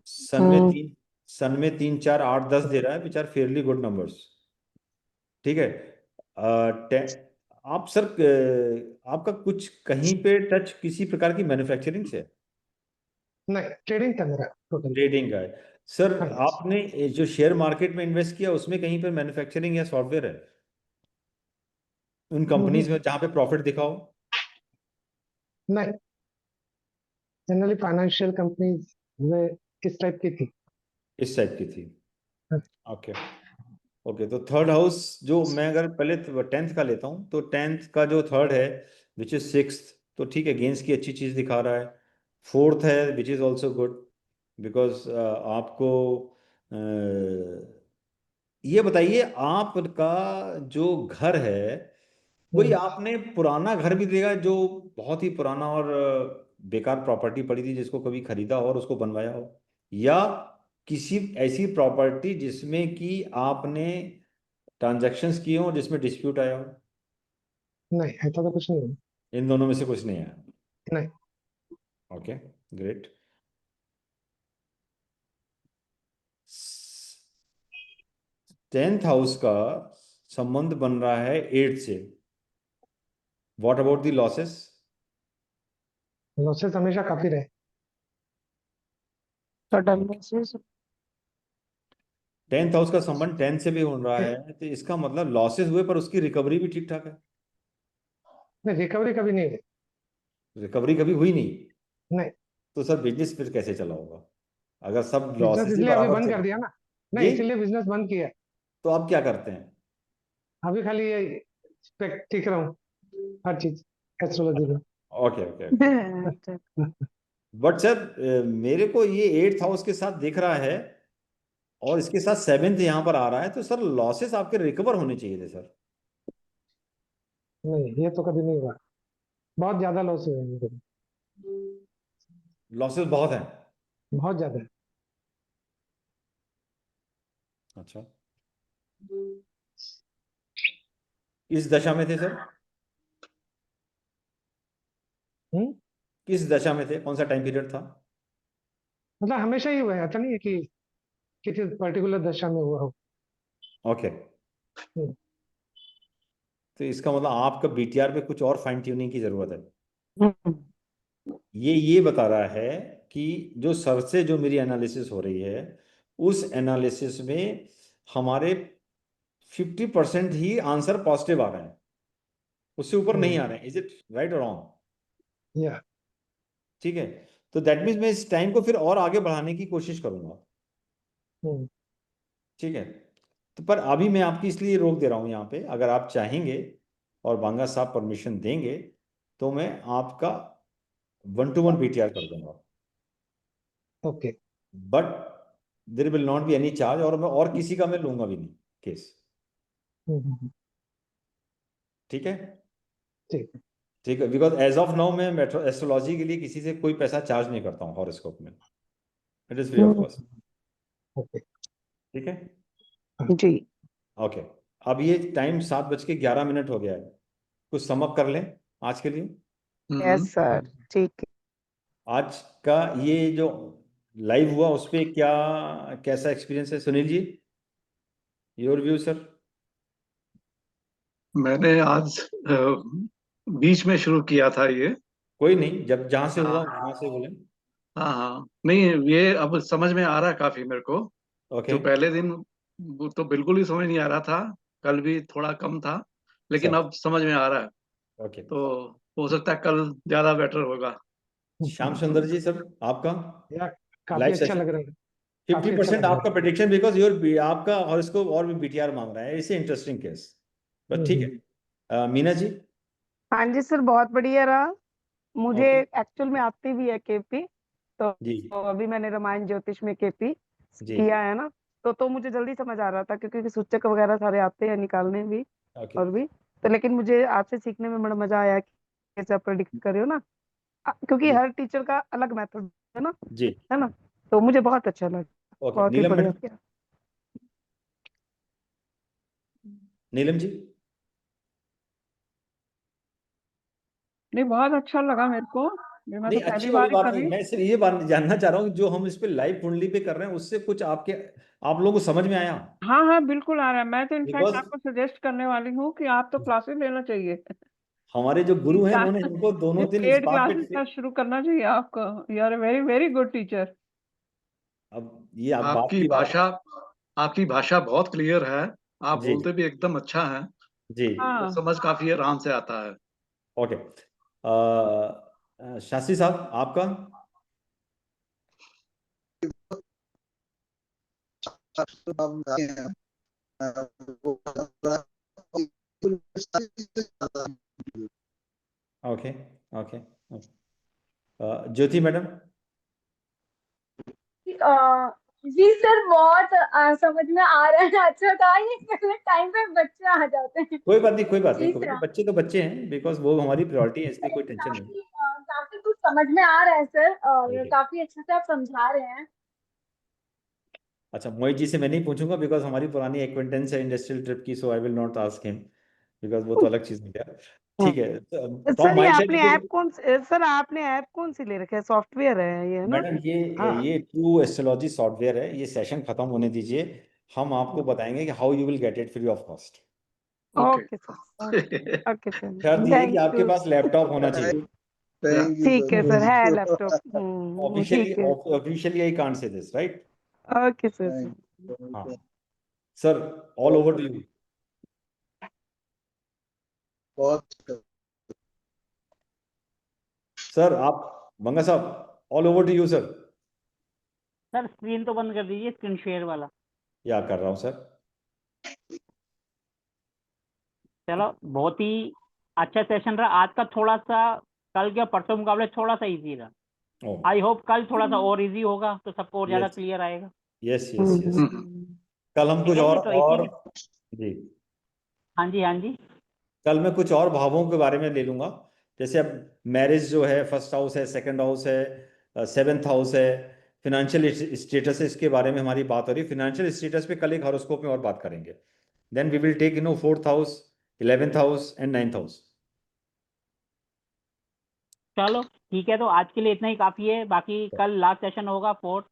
सन में 3 4 8 10 दे रहा है, which are fairly good numbers. ठीक है। आप सर, आपका कुछ कहीं पे टच किसी प्रकार की मैन्युफैक्चरिंग से? नहीं, ट्रेडिंग था मेरा टोटल। ट्रेडिंग का है सर। हाँ। आपने जो शेयर मार्केट में इन्वेस्ट किया, उसमें कहीं पे मैन्युफैक्चरिंग या सॉफ्टवेयर है उन कंपनीज में जहां पे प्रॉफिट दिखाओ? नहीं, जनरली फाइनेंशियल कंपनीज में किस टाइप की थी? इस टाइप की थी। हाँ। Okay, okay. तो 3rd हाउस जो मैं अगर पहले 10th का लेता हूँ, तो 10th का जो 3rd है विच इज 6th, तो ठीक है, गेंस की अच्छी चीज दिखा रहा है। 4th है which is also good, because आपको ये बताइए, आपका जो घर है, कोई आपने पुराना घर भी देखा जो बहुत ही पुराना और बेकार प्रॉपर्टी पड़ी थी, जिसको कभी खरीदा हो और उसको बनवाया हो, या किसी ऐसी प्रॉपर्टी जिसमें कि आपने ट्रांजैक्शंस किए हो जिसमें डिस्प्यूट आया हो? नहीं, ऐसा तो कुछ नहीं है। इन दोनों में से कुछ नहीं आया? नहीं। Okay, great. 10th हाउस का संबंध बन रहा है 8 से। What about the losses? Losses हमेशा काफी रहे। सडन लॉसेस 10th हाउस का संबंध 10 से भी हो रहा है, तो इसका मतलब लॉसेस हुए पर उसकी रिकवरी भी ठीक ठाक है। नहीं, रिकवरी कभी नहीं हुई। रिकवरी कभी हुई नहीं, नहीं, तो सर बिजनेस फिर कैसे चला होगा अगर सब बिजनेस लॉसेस ही इसलिए अभी बराबर बंद चले? कर दिया ना। नहीं, जी, इसीलिए बिजनेस बंद किया है। तो आप क्या करते हैं? अभी खाली ये ठीक रहा हूँ हर चीज एस्ट्रोलॉजी में। Okay okay okay. But sir मेरे को ये 8th हाउस के साथ दिख रहा है और इसके साथ 7th यहाँ पर आ रहा है, तो सर लॉसेस आपके रिकवर होने चाहिए थे सर। नहीं, ये तो कभी नहीं हुआ। बहुत ज्यादा लॉस हुए हैं कभी, लॉसेस बहुत हैं। बहुत ज्यादा है। अच्छा, किस दशा में थे सर? किस दशा में थे, कौन सा टाइम पीरियड था? मतलब हमेशा ही हुआ है, ऐसा नहीं है कि किसी पर्टिकुलर दशा में हुआ हो। ओके, तो इसका मतलब आपका बीटीआर पे कुछ और फाइन ट्यूनिंग की जरूरत है। ये बता रहा है कि जो सर से जो मेरी एनालिसिस हो रही है, उस एनालिसिस में हमारे 50% ही आंसर पॉजिटिव आ रहे हैं, उससे ऊपर नहीं आ रहे हैं। इज इट राइट और रॉन्ग? या ठीक है, तो दैट मीन्स मैं इस टाइम को फिर और आगे बढ़ाने की कोशिश करूंगा। ठीक है, तो पर अभी मैं आपकी इसलिए रोक दे रहा हूं यहाँ पे, अगर आप चाहेंगे और बांगा साहब परमिशन देंगे तो मैं आपका 1-to-1 बीटीआर कर दूंगा। Okay, but there will not be any charge, और मैं और किसी का मैं लूंगा भी नहीं केस। ठीक है, ठीक है। ठीक है, बिकॉज एज ऑफ नाउ मैं एस्ट्रोलॉजी के लिए किसी से कोई पैसा चार्ज नहीं करता हूँ हॉरोस्कोप में, it is free of cost. Okay, ठीक है जी। ओके, अब ये टाइम 7:11 हो गया है, कुछ सम अप कर लें आज के लिए। यस सर, ठीक है। आज का ये जो लाइव हुआ उस पे क्या कैसा एक्सपीरियंस है Sunil ji, your view sir? मैंने आज बीच में शुरू किया था ये। कोई नहीं, जब जहां से हुआ हाँ वहां से बोले। हाँ, नहीं ये अब समझ में आ रहा है काफी मेरे को। ओके जो पहले दिन वो तो बिल्कुल ही समझ नहीं आ रहा था, कल भी थोड़ा कम था, लेकिन सर, अब समझ में आ रहा है। ओके, तो हो सकता है कल ज्यादा बेटर होगा। श्याम सुंदर जी सर, आपका या काफी लाइव अच्छा सेशन लग रहा है। काफी अच्छा 50% लग रहा आपका प्रेडिक्शन, बिकॉज योर आपका हॉरोस्कोप और भी बीटीआर मांग रहा है, इसे इंटरेस्टिंग केस, बस ठीक है। मीना जी? हाँ जी सर, बहुत बढ़िया रहा। मुझे ओके एक्चुअल में आती भी है केपी, जी तो अभी मैंने रामायण ज्योतिष में केपी जी किया है ना, तो मुझे जल्दी समझ आ रहा था, क्योंकि सूचक वगैरह सारे आते हैं निकालने भी ओके और भी। तो लेकिन मुझे आपसे सीखने में बड़ा मजा आया कि कैसे आप प्रेडिक्ट कर रहे हो ना, क्योंकि जी हर टीचर का अलग मेथड जी है ना, तो मुझे बहुत अच्छा लगा, ओके, बहुत ही नीलम बढ़िया मैडम? किया। नीलम जी? नहीं, बहुत अच्छा लगा मेरे को। ये मैं तो नहीं, पहली अच्छी बार वाली ही बात कर नहीं, रही। मैं सिर्फ ये बात जानना चाह रहा हूँ कि जो हम इस पे लाइव कुंडली पे कर रहे हैं उससे कुछ आप लोगों को समझ में आया? हाँ हाँ, बिल्कुल आ रहा है। मैं तो इनफैक्ट बिकॉज आपको सजेस्ट करने वाली हूँ कि आप तो क्लासेस लेना चाहिए। हमारे जो गुरु हैं उन्होंने हमको दोनों दिन इस पेड बात क्लासेस पे, का शुरू करना चाहिए आपको। You are a very very good teacher. अब ये आप बात की बात। आपकी भाषा बहुत क्लियर है, आप जी बोलते भी एकदम अच्छा है, जी तो हाँ, समझ काफी आराम से आता है। ओके, शास्त्री साहब आपका? ओके ओके, ज्योति मैडम? जी सर, बहुत समझ में आ रहा है, अच्छा था ये टाइम पे बच्चे आ जाते हैं। कोई बात नहीं, कोई बात नहीं, जी कोई बात सर, नहीं, बच्चे तो बच्चे हैं, बिकॉज वो हमारी प्रायोरिटी है, इसलिए कोई टेंशन नहीं। काफी कुछ समझ में आ रहा है सर, और ओके, काफी अच्छे से आप समझा रहे हैं। अच्छा, मोहित जी से मैं नहीं पूछूंगा बिकॉज हमारी पुरानी एक्वेंटेंस है इंडस्ट्रियल ट्रिप की, so I will not ask him, because वो तो अलग चीज हो गया। ठीक है, फ्रॉम सर ये माय आपने ऐप साइड कौन सर आपने ऐप कौन सी ले रखा है? सॉफ्टवेयर है ये, है ना? मैडम, हाँ, ये ट्रू एस्ट्रोलॉजी सॉफ्टवेयर है। ये सेशन खत्म होने दीजिए, हम आपको बताएंगे कि how you will get it free of cost. Okay. Okay sir, okay sir, शर्त ये है कि थैंक आपके यू। पास लैपटॉप होना चाहिए। Thank you, ठीक है sir. सर, है Thank you. लैपटॉप। ऑफिशियली ठीक है, officially I can't say this, right? Okay sir. Thank you. हाँ sir, all over to you. बहुत सर आप मंगा साहब, all over to you sir. Sir screen तो बंद कर दीजिए, स्क्रीन शेयर वाला। या कर रहा हूँ सर। चलो, बहुत ही अच्छा सेशन रहा आज का। थोड़ा सा कल के और परसों मुकाबले थोड़ा सा इजी रहा। आई होप कल थोड़ा सा और इजी होगा तो सबको और ज्यादा Yes. क्लियर आएगा। Yes yes yes. हम्म। कल हम कुछ ठीक है जी, और तो इसी जी, हाँ जी, हाँ जी। कल मैं कुछ और भावों के बारे में ले लूंगा। जैसे अब मैरिज जो है, फर्स्ट हाउस है, सेकंड हाउस है, सेवेंथ हाउस है, फिनेंशियल स्टेटस है, इसके बारे में हमारी बात हो रही है। फिनेंशियल स्टेटस पे कल एक हॉरोस्कोप में और बात करेंगे। Then we will take fourth house, 11th house and 9th house. चलो ठीक है, तो आज के लिए इतना ही काफी है। बाकी कल लास्ट सेशन होगा 4th,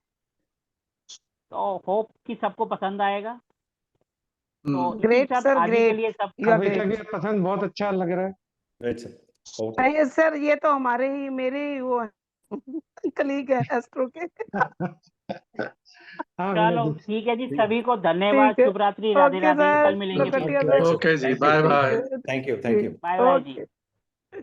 तो होप कि सबको पसंद आएगा। तो इसी के ग्रेट साथ सर, आगे के ग्रेट, लिए सब यू आर अभी तक ग्रेट। ये पसंद बहुत अच्छा लग रहा है। Right sir, okay. ये सर, ये तो हमारे ही, मेरे ही वो कलीग है एस्ट्रो के। हाँ चलो विनोद जी। ठीक है जी, सभी को धन्यवाद, ठीक है, शुभ रात्रि, राधे ओके राधे। सर, कल मिलेंगे फिर। लखटिया सर। ओके जी, bye bye. Thank you, thank you. Bye bye जी। ओके।